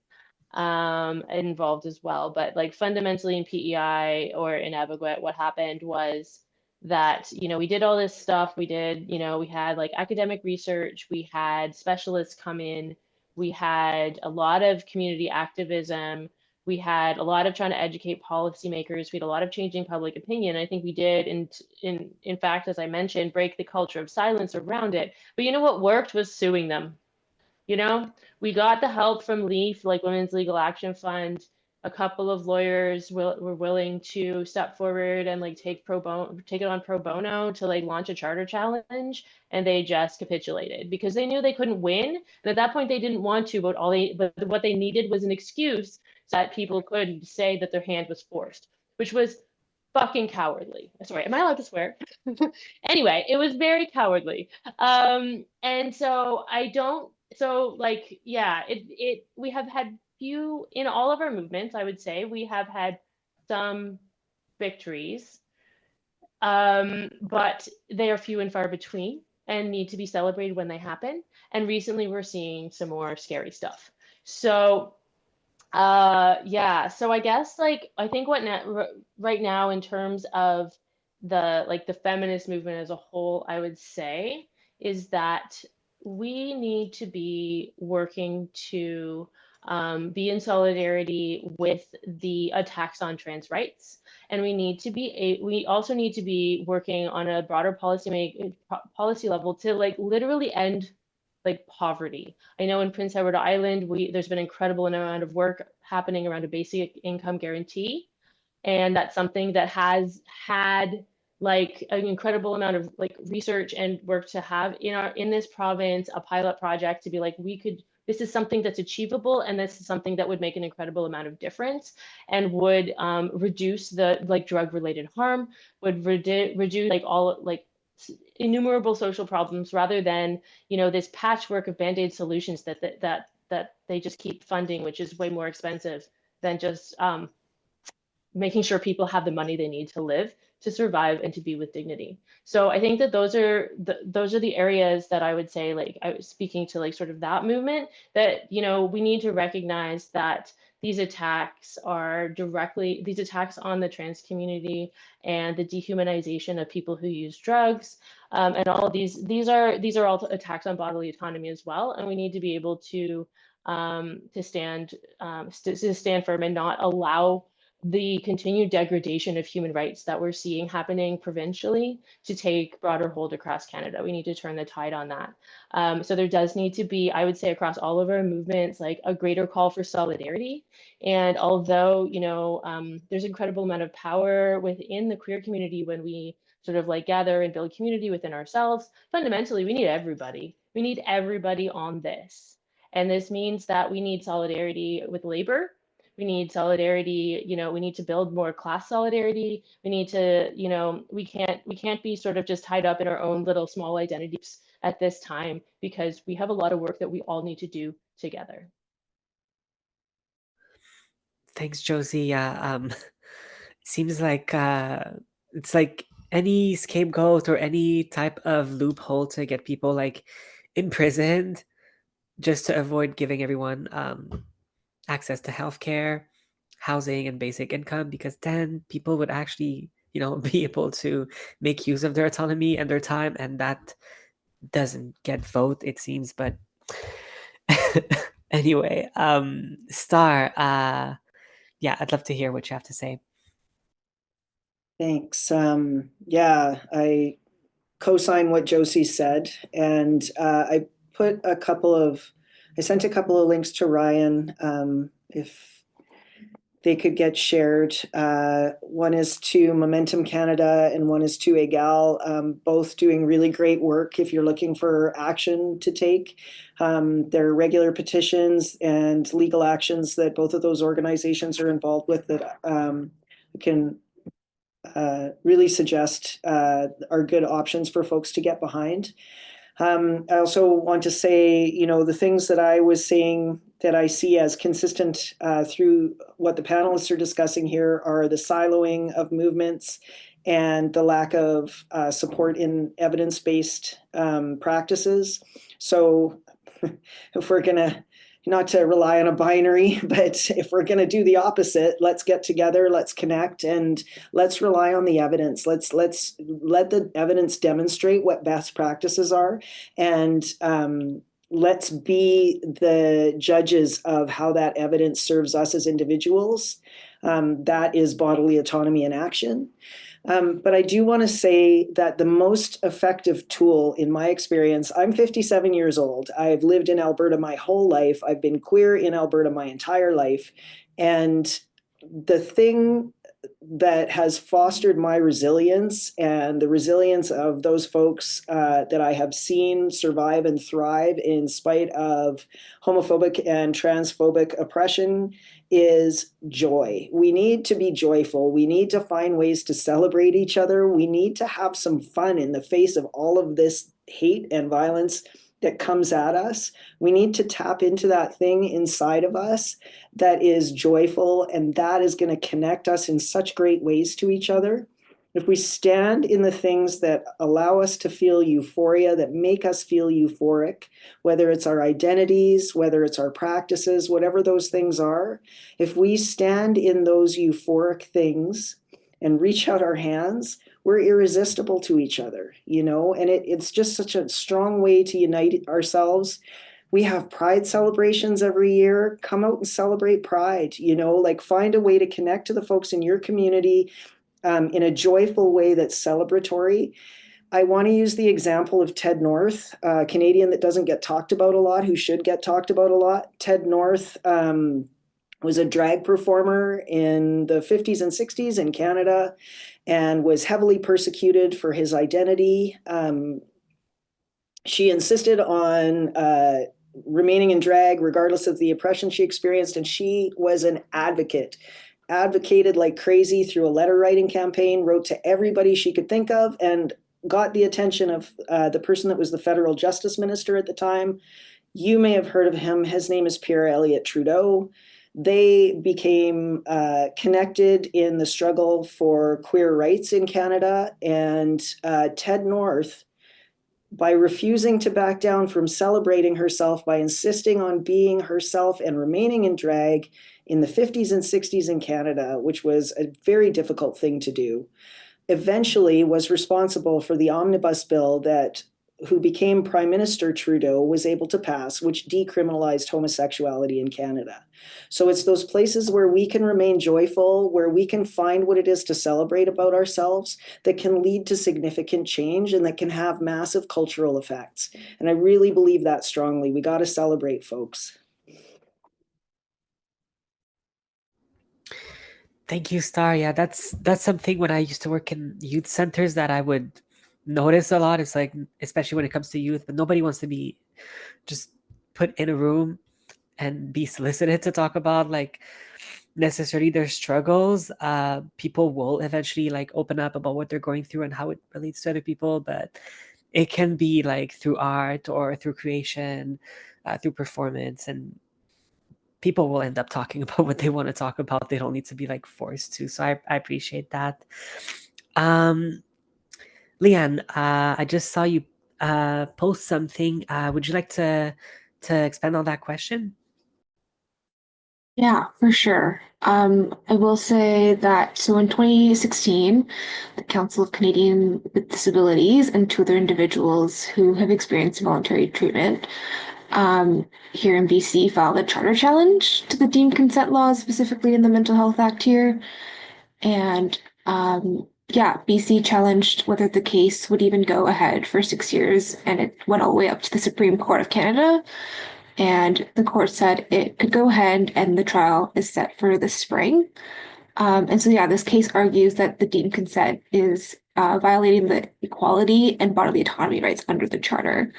involved as well. But like fundamentally in PEI or in Abeguet, what happened was that, we did all this stuff. We did, we had like academic research, we had specialists come in, we had a lot of community activism, we had a lot of trying to educate policymakers, we had a lot of changing public opinion. I think we did, in fact, as I mentioned, break the culture of silence around it. But what worked was suing them. We got the help from LEAF, like Women's Legal Action Fund. A couple of lawyers were willing to step forward and like take it on pro bono to like launch a charter challenge, and they just capitulated because they knew they couldn't win. And at that point, they didn't want to, but what they needed was an excuse so that people could say that their hand was forced, which was fucking cowardly. Sorry, am I allowed to swear? Anyway, it was very cowardly. And so I don't, so like, yeah, we have had few in all of our movements, I would say we have had some victories, but they are few and far between and need to be celebrated when they happen. And recently we're seeing some more scary stuff. So yeah, so I guess like I think right now in terms of the feminist movement as a whole, I would say is that we need to be working to be in solidarity with the attacks on trans rights, and we also need to be working on a broader policy level to like literally end like poverty. I know in Prince Edward Island, there's been an incredible amount of work happening around a basic income guarantee, and that's something that has had like an incredible amount of like research and work to have in this province, a pilot project to be like, this is something that's achievable, and this is something that would make an incredible amount of difference and would reduce the like drug related harm, would reduce like all like innumerable social problems, rather than this patchwork of band-aid solutions that they just keep funding, which is way more expensive than just making sure people have the money they need to live, to survive, and to be with dignity. So I think that those are the areas that I would say, like I was speaking to like sort of that movement, that we need to recognize that these attacks on the trans community and the dehumanization of people who use drugs, and all of these are all attacks on bodily autonomy as well, and we need to be able to stand firm and not allow the continued degradation of human rights that we're seeing happening provincially to take broader hold across Canada. We need to turn the tide on that. So there does need to be, I would say, across all of our movements, like a greater call for solidarity. And although, there's an incredible amount of power within the queer community when we sort of like gather and build community within ourselves, fundamentally, we need everybody. We need everybody on this. And this means that we need solidarity with labor. We need solidarity, we need to build more class solidarity. We need to, we can't be sort of just tied up in our own little small identities at this time, because we have a lot of work that we all need to do together. Thanks, Josie. Yeah, seems like it's like any scapegoat or any type of loophole to get people like imprisoned, just to avoid giving everyone access to healthcare, housing, and basic income, because then people would actually, be able to make use of their autonomy and their time, and that doesn't get vote, it seems. But anyway, Star, yeah, I'd love to hear what you have to say. Thanks. Yeah, I co-sign what Josie said, and I sent a couple of links to Ryan, if they could get shared. One is to Momentum Canada and one is to EGAL, both doing really great work if you're looking for action to take. There are regular petitions and legal actions that both of those organizations are involved with that can really suggest are good options for folks to get behind. I also want to say, the things that I was saying that I see as consistent through what the panelists are discussing here are the siloing of movements and the lack of support in evidence-based practices. So if we're going to not to rely on a binary, but if we're going to do the opposite, let's get together, let's connect, and let's rely on the evidence. Let's let the evidence demonstrate what best practices are, and let's be the judges of how that evidence serves us as individuals. That is bodily autonomy in action. But I do want to say that the most effective tool, in my experience, I'm 57 years old. I've lived in Alberta my whole life. I've been queer in Alberta my entire life. And the thing that has fostered my resilience and the resilience of those folks that I have seen survive and thrive in spite of homophobic and transphobic oppression is joy. We need to be joyful. We need to find ways to celebrate each other. We need to have some fun in the face of all of this hate and violence that comes at us. We need to tap into that thing inside of us that is joyful, and that is going to connect us in such great ways to each other. If we stand in the things that allow us to feel euphoria, that make us feel euphoric, whether it's our identities, whether it's our practices, whatever those things are, if we stand in those euphoric things and reach out our hands, we're irresistible to each other, and it's just such a strong way to unite ourselves. We have pride celebrations every year. Come out and celebrate pride, like find a way to connect to the folks in your community in a joyful way that's celebratory. I want to use the example of Ted North, a Canadian that doesn't get talked about a lot, who should get talked about a lot. Ted North was a drag performer in the 50s and 60s in Canada and was heavily persecuted for his identity. She insisted on remaining in drag regardless of the oppression she experienced, and she was an advocated like crazy through a letter writing campaign, wrote to everybody she could think of, and got the attention of the person that was the federal justice minister at the time. You may have heard of him. His name is Pierre Elliott Trudeau. They became connected in the struggle for queer rights in Canada, and Ted North, by refusing to back down from celebrating herself, by insisting on being herself and remaining in drag in the 50s and 60s in Canada, which was a very difficult thing to do, eventually was responsible for the omnibus bill that who became Prime Minister Trudeau was able to pass, which decriminalized homosexuality in Canada. So it's those places where we can remain joyful, where we can find what it is to celebrate about ourselves, that can lead to significant change and that can have massive cultural effects. And I really believe that strongly. We got to celebrate, folks. Thank you, Star. Yeah, that's something when I used to work in youth centers that I would notice a lot. It's like, especially when it comes to youth, but nobody wants to be just put in a room and be solicited to talk about like necessarily their struggles. People will eventually like open up about what they're going through and how it relates to other people, but it can be like through art or through creation, through performance, and people will end up talking about what they want to talk about. They don't need to be like forced to. So I appreciate that. Leanne, I just saw you post something. Would you like to expand on that question? Yeah, for sure. I will say that, so in 2016, the Council of Canadians with Disabilities and two other individuals who have experienced involuntary treatment here in BC filed a charter challenge to the deemed consent laws, specifically in the Mental Health Act here. And yeah, BC challenged whether the case would even go ahead for 6 years, and it went all the way up to the Supreme Court of Canada. And the court said it could go ahead, and the trial is set for this spring. And so, yeah, this case argues that the deemed consent is violating the equality and bodily autonomy rights under the charter.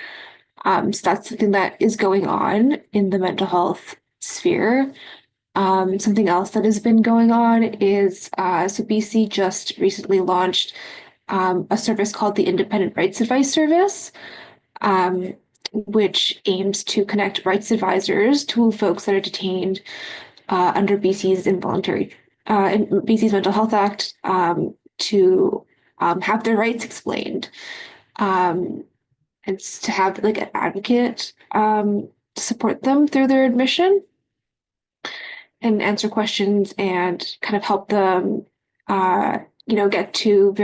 So that's something that is going on in the mental health sphere. Something else that has been going on is so BC just recently launched a service called the Independent Rights Advice Service, which aims to connect rights advisors to folks that are detained under BC's BC's Mental Health Act to have their rights explained. And to have like an advocate support them through their admission and answer questions and kind of help them, get to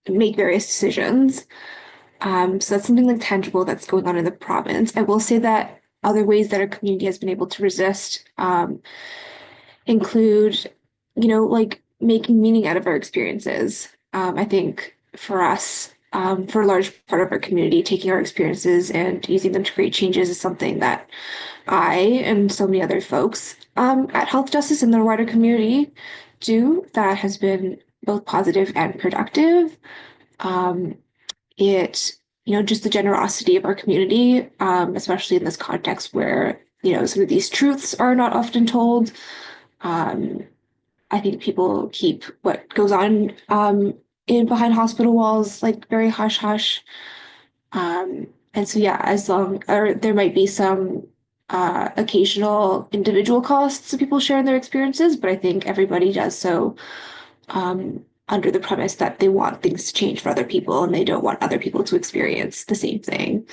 make various decisions. So that's something like tangible that's going on in the province. I will say that other ways that our community has been able to resist include, like making meaning out of our experiences. I think for us, for a large part of our community, taking our experiences and using them to create changes is something that I and so many other folks at Health Justice and the wider community do that has been both positive and productive. Um, just the generosity of our community, especially in this context where, some of these truths are not often told. I think people keep what goes on in behind hospital walls like very hush hush. And so yeah, or there might be some occasional individual costs of people sharing their experiences, but I think everybody does so under the premise that they want things to change for other people and they don't want other people to experience the same thing.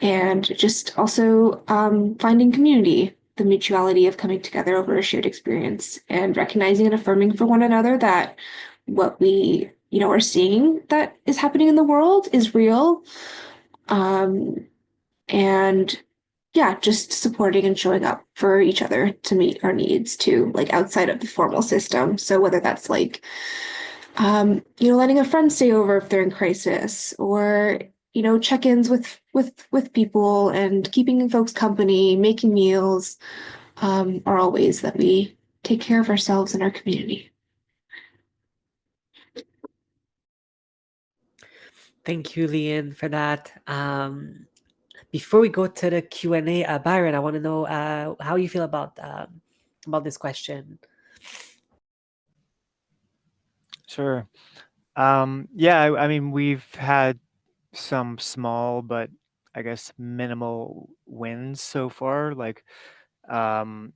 And just also finding community, the mutuality of coming together over a shared experience and recognizing and affirming for one another that what we, are seeing that is happening in the world is real. And yeah, just supporting and showing up for each other to meet our needs too, like outside of the formal system. So whether that's like, letting a friend stay over if they're in crisis, or check-ins with people and keeping folks company, making meals, are all ways that we take care of ourselves and our community. Thank you, Leanne, for that. Before we go to the Q&A, Byron, I want to know how you feel about this question. Sure. Yeah, I mean, we've had some small, but I guess minimal wins so far. Like, some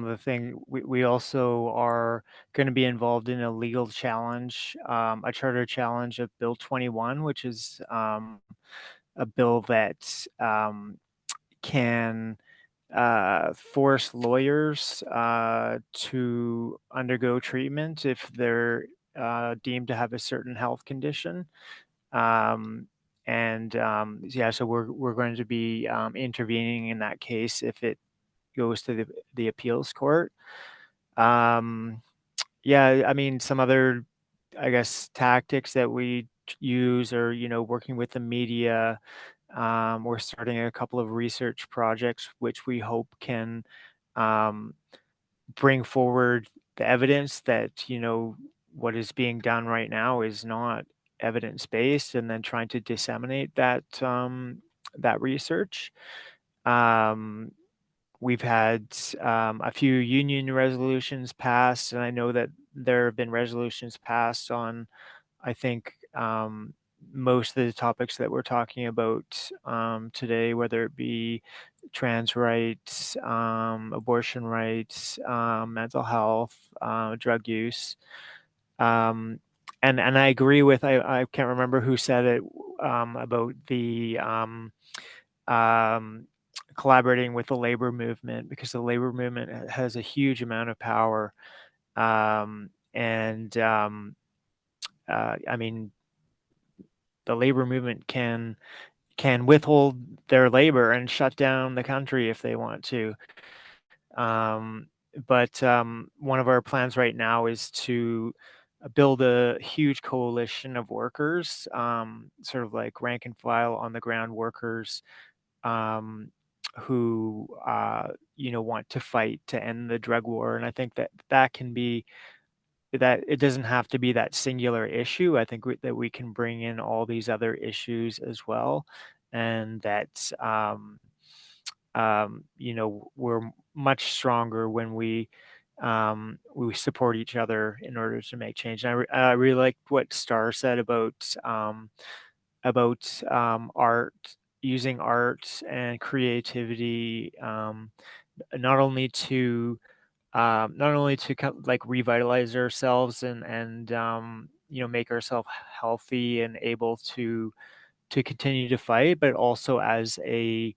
of the thing we also are going to be involved in a legal challenge, a charter challenge of Bill 21, which is a bill that can force lawyers to undergo treatment if they're deemed to have a certain health condition. Yeah, so we're going to be intervening in that case if it goes to the appeals court. Yeah, I mean, some other, I guess, tactics that we use are, working with the media. We're starting a couple of research projects, which we hope can um, bring forward the evidence that, what is being done right now is not evidence-based, and then trying to disseminate that research. We've had a few union resolutions passed, and I know that there have been resolutions passed on, I think, most of the topics that we're talking about today, whether it be trans rights, abortion rights, mental health, drug use. And I agree with, I can't remember who said it about the collaborating with the labor movement, because the labor movement has a huge amount of power. I mean, the labor movement can withhold their labor and shut down the country if they want to. But one of our plans right now is to build a huge coalition of workers, sort of like rank and file on the ground workers, who want to fight to end the drug war. And I think that can be, that it doesn't have to be that singular issue. I think that we can bring in all these other issues as well, and that we're much stronger when we support each other in order to make change. And I really like what Star said about art, using art and creativity, not only to like revitalize ourselves and make ourselves healthy and able to continue to fight, but also as a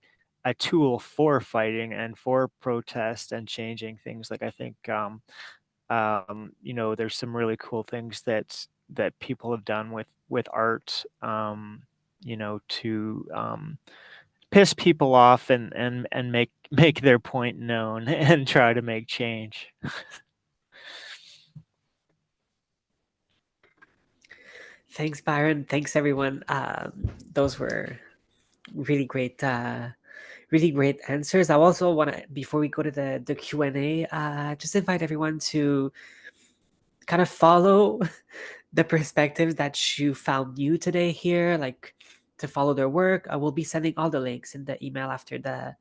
tool for fighting and for protest and changing things. Like I think you know, there's some really cool things that people have done with art, you know, to piss people off and make their point known and try to make change. Thanks, Byron. Thanks, everyone. Those were really great answers. I also want to, before we go to the Q&A, just invite everyone to kind of follow the perspectives that you found new today here, like to follow their work. I will be sending all the links in the email after the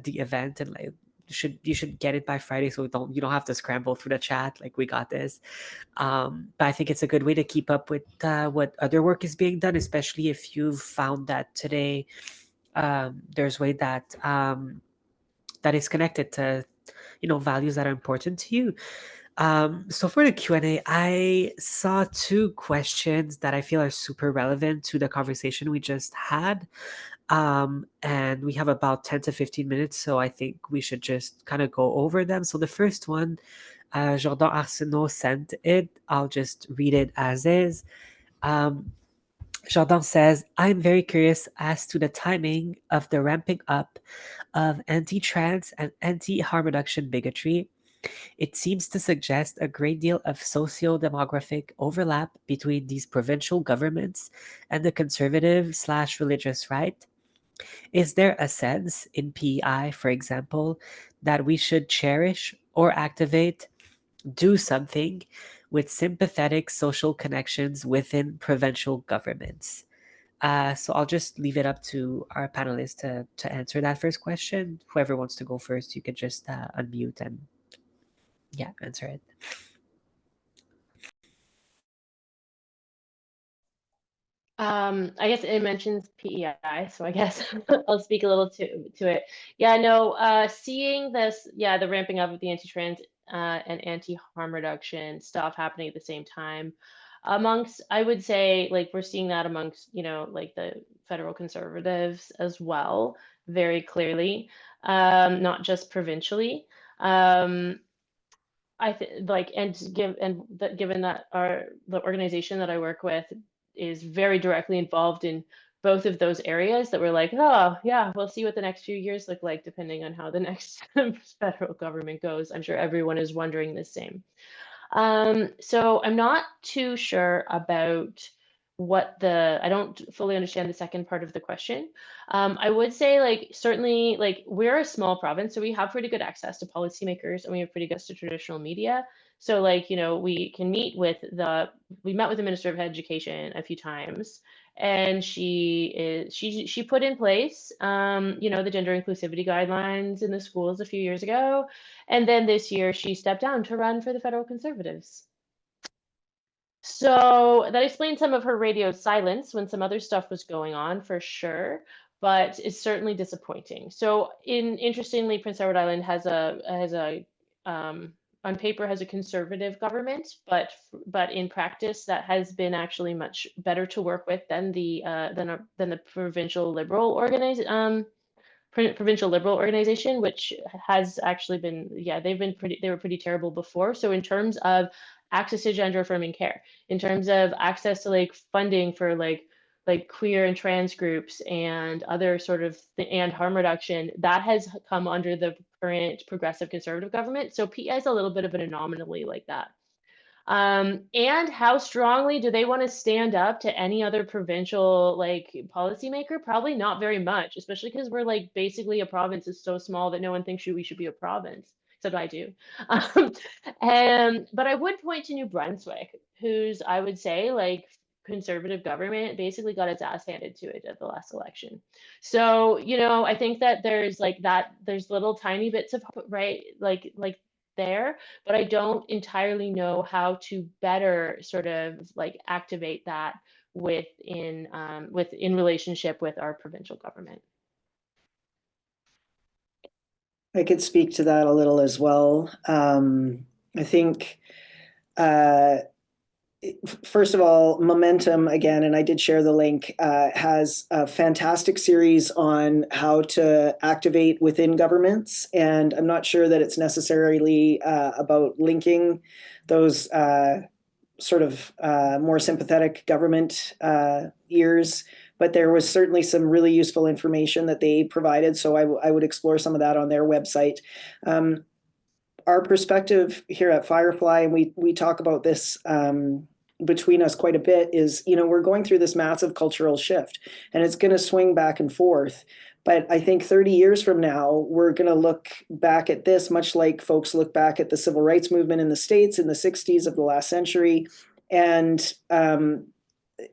event, and like you should get it by Friday, so you don't have to scramble through the chat. Like, we got this. But I think it's a good way to keep up with what other work is being done, especially if you've found that today there's way that that is connected to, you know, values that are important to you. So for the Q&A, I saw two questions that I feel are super relevant to the conversation we just had. And we have about 10 to 15 minutes, so I think we should just kind of go over them. So the first one, Jordan Arsenault sent it. I'll just read it as is. Jordan says, I'm very curious as to the timing of the ramping up of anti-trans and anti-harm reduction bigotry. It seems to suggest a great deal of socio-demographic overlap between these provincial governments and the conservative/religious right. Is there a sense in PEI, for example, that we should cherish or activate, do something with sympathetic social connections within provincial governments? So I'll just leave it up to our panelists to answer that first question. Whoever wants to go first, you can just unmute and answer it. I guess it mentions PEI, so I guess I'll speak a little to it. Yeah, no, seeing this, the ramping up of the anti-trans and anti-harm reduction stuff happening at the same time amongst, I would say, like, we're seeing that amongst, you know, like the federal conservatives as well, very clearly, not just provincially. I think, like, given that the organization that I work with is very directly involved in both of those areas, that we're like, oh yeah, we'll see what the next few years look like depending on how the next federal government goes. I'm sure everyone is wondering the same. So I'm not too sure about I don't fully understand the second part of the question. I would say, like, certainly, like, we're a small province, so we have pretty good access to policymakers and we have pretty good access to traditional media. So, like, you know, we met with the Minister of Education a few times, and she put in place, you know, the gender inclusivity guidelines in the schools a few years ago. And then this year she stepped down to run for the federal conservatives. So that explains some of her radio silence when some other stuff was going on, for sure, but it's certainly disappointing. So interestingly, Prince Edward Island has a on paper has a conservative government, but in practice that has been actually much better to work with than the provincial liberal provincial liberal organization, which has actually been, they were pretty terrible before. So in terms of access to gender affirming care, in terms of access to, like, funding for like queer and trans groups and other sort of and harm reduction, that has come under the current progressive conservative government. So PEI is a little bit of an anomaly like that. And how strongly do they want to stand up to any other provincial, like, policymaker? Probably not very much, especially because we're, like, basically a province is so small that no one thinks we should be a province, except I do. But I would point to New Brunswick, whose, I would say, like, conservative government basically got its ass handed to it at the last election. So, you know, I think that there's little tiny bits of hope, right, like there, but I don't entirely know how to better sort of, like, activate that within relationship with our provincial government. I could speak to that a little as well. I think first of all, Momentum, again, and I did share the link, has a fantastic series on how to activate within governments. And I'm not sure that it's necessarily about linking those sort of more sympathetic government ears, but there was certainly some really useful information that they provided. So I would explore some of that on their website. Our perspective here at Firefly, and we talk about this between us quite a bit, is, we're going through this massive cultural shift, and it's going to swing back and forth. But I think 30 years from now, we're going to look back at this much like folks look back at the civil rights movement in the States in the 60s of the last century. And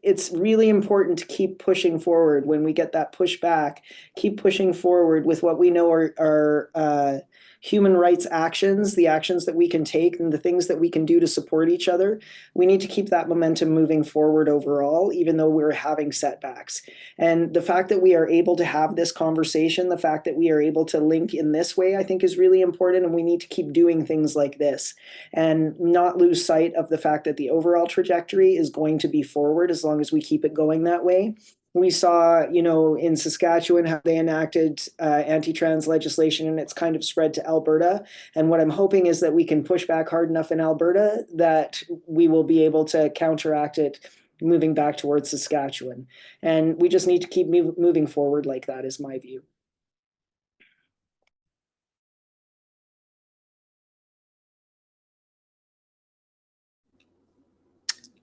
it's really important to keep pushing forward when we get that pushback, keep pushing forward with what we know are human rights actions, the actions that we can take and the things that we can do to support each other. We need to keep that momentum moving forward overall, even though we're having setbacks. And the fact that we are able to have this conversation, the fact that we are able to link in this way, I think is really important. And we need to keep doing things like this and not lose sight of the fact that the overall trajectory is going to be forward as long as we keep it going that way. We saw, in Saskatchewan, how they enacted anti-trans legislation, and it's kind of spread to Alberta. And what I'm hoping is that we can push back hard enough in Alberta that we will be able to counteract it moving back towards Saskatchewan. And we just need to keep moving forward like that, is my view.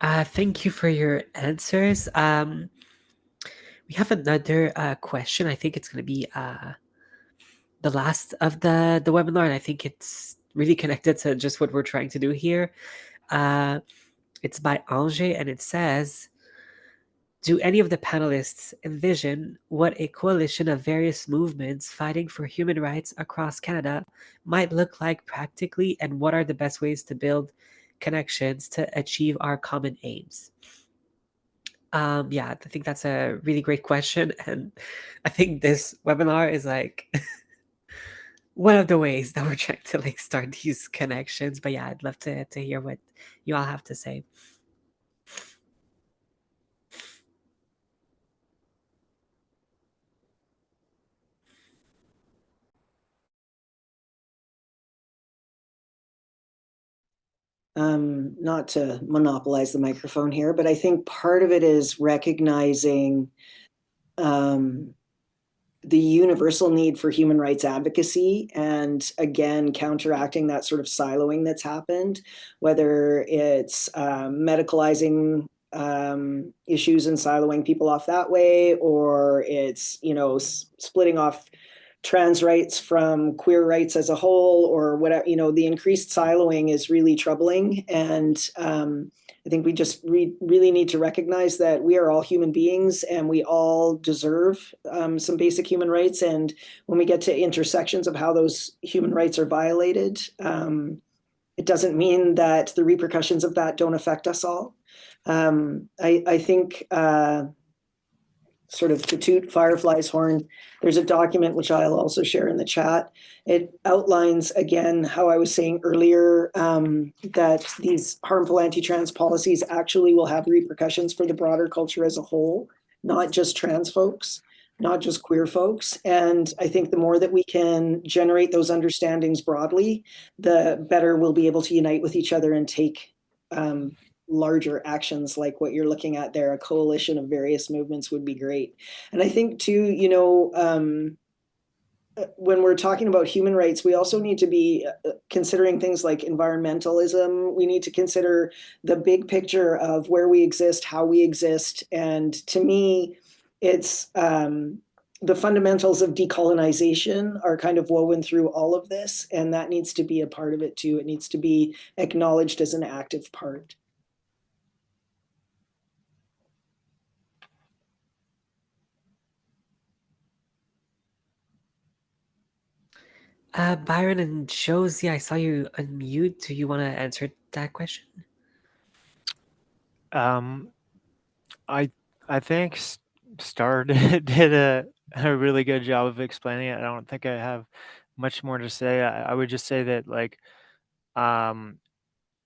Thank you for your answers. We have another question. I think it's going to be the last of the webinar, and I think it's really connected to just what we're trying to do here. It's by Ange, and it says, do any of the panelists envision what a coalition of various movements fighting for human rights across Canada might look like practically, and what are the best ways to build connections to achieve our common aims? Yeah, I think that's a really great question, and I think this webinar is like one of the ways that we're trying to like start these connections. But yeah, I'd love to hear what you all have to say. Not to monopolize the microphone here, but I think part of it is recognizing the universal need for human rights advocacy, and again counteracting that sort of siloing that's happened, whether it's medicalizing issues and siloing people off that way, or it's splitting off trans rights from queer rights as a whole, or whatever. The increased siloing is really troubling, and I think we just really need to recognize that we are all human beings and we all deserve some basic human rights. And when we get to intersections of how those human rights are violated, it doesn't mean that the repercussions of that don't affect us all. I think sort of to toot Firefly's horn, there's a document which I'll also share in the chat. It outlines, again, how I was saying earlier, that these harmful anti-trans policies actually will have repercussions for the broader culture as a whole, not just trans folks, not just queer folks. And I think the more that we can generate those understandings broadly, the better we'll be able to unite with each other and take larger actions like what you're looking at there. A coalition of various movements would be great. And I think too, when we're talking about human rights, we also need to be considering things like environmentalism. We need to consider the big picture of where we exist, how we exist. And to me, it's the fundamentals of decolonization are kind of woven through all of this, and that needs to be a part of it too. It needs to be acknowledged as an active part. Byron and Josie, I saw you unmute. Do you want to answer that question? I think Star did a really good job of explaining it. I don't think I have much more to say. I would just say that, like,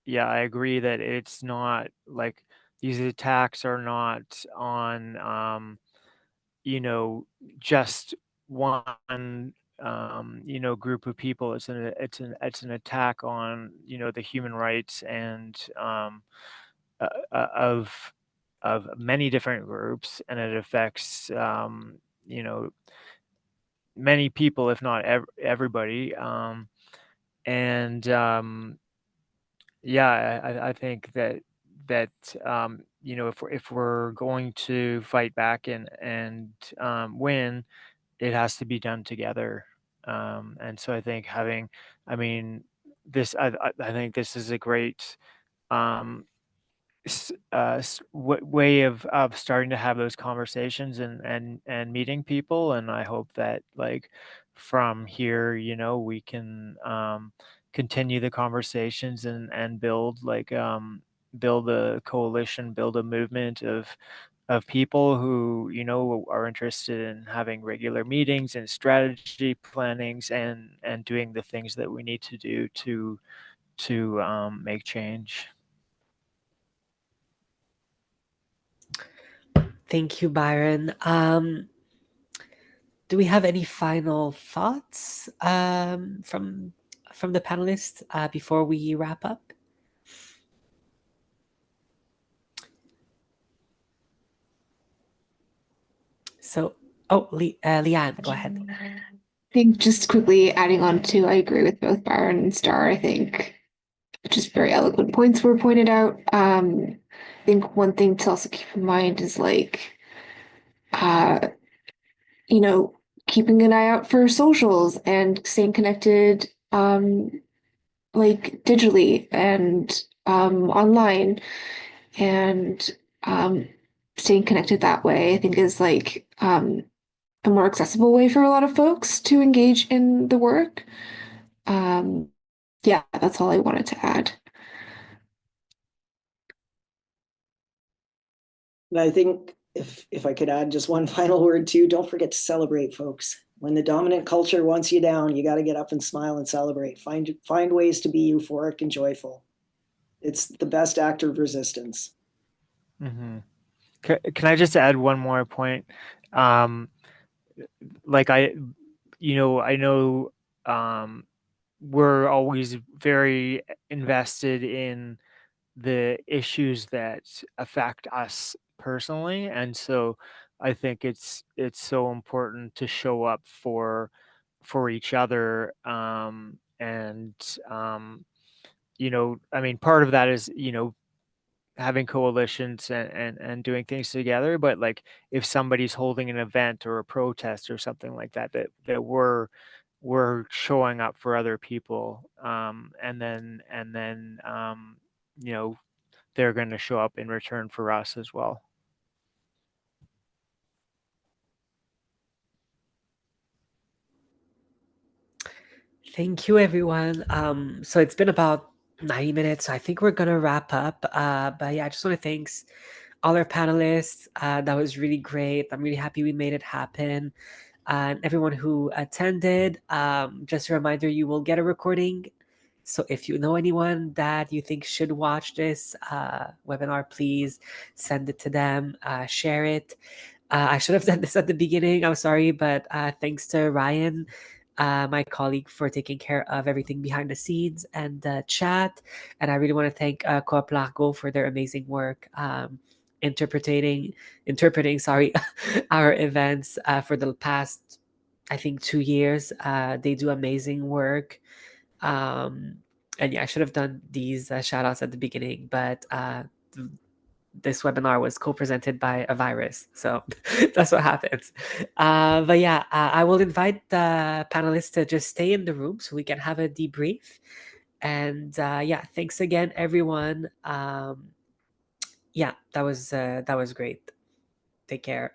yeah, I agree that it's not like these attacks are not on, you know, just one, you know, group of people. It's an attack on, you know, the human rights and uh, uh, of of many different groups, and it affects, you know, many people, if not everybody. And Yeah, I think that you know, if we're going to fight back and win, it has to be done together. And so I think I mean, I think this is a great um, way of starting to have those conversations and meeting people. And I hope that, like, from here, you know, we can continue the conversations and build a coalition, build a movement of people who, you know, are interested in having regular meetings and strategy plannings and doing the things that we need to do to make change. Thank you, Byron. Do we have any final thoughts from the panelists before we wrap up? So, Leanne, go ahead. I think just quickly adding on to, I agree with both Byron and Star. I think just very eloquent points were pointed out. I think one thing to also keep in mind is like, uh, you know, keeping an eye out for socials and staying connected, like digitally and online, and um, staying connected that way. I think is like a more accessible way for a lot of folks to engage in the work. Um, yeah, that's all I wanted to add. And I think if I could add just one final word too, don't forget to celebrate, folks. When the dominant culture wants you down, you got to get up and smile and celebrate. Find ways to be euphoric and joyful. It's the best act of resistance. Hmm. Can I just add one more point? Um, like I know we're always very invested in the issues that affect us personally, and so I think it's so important to show up for each other. And you know, I mean, part of that is, you know, having coalitions and doing things together. But like, if somebody's holding an event or a protest or something like that, that we're showing up for other people, and then you know, they're going to show up in return for us as well. Thank you, everyone. So it's been about 90 minutes. So I think we're gonna wrap up. But yeah, I just want to thanks all our panelists. That was really great. I'm really happy we made it happen. And everyone who attended, just a reminder, you will get a recording. So if you know anyone that you think should watch this webinar, please send it to them, share it. I should have done this at the beginning. I'm sorry, but thanks to Ryan, my colleague, for taking care of everything behind the scenes and the chat. And I really want to thank Coop Largo for their amazing work interpreting, sorry, our events for the past, I think, 2 years. They do amazing work. Um, and yeah, I should have done these shout outs at the beginning, but this webinar was co-presented by a virus, so that's what happens. But yeah, I will invite the panelists to just stay in the room so we can have a debrief. And yeah, thanks again, everyone. Yeah, that was great. Take care.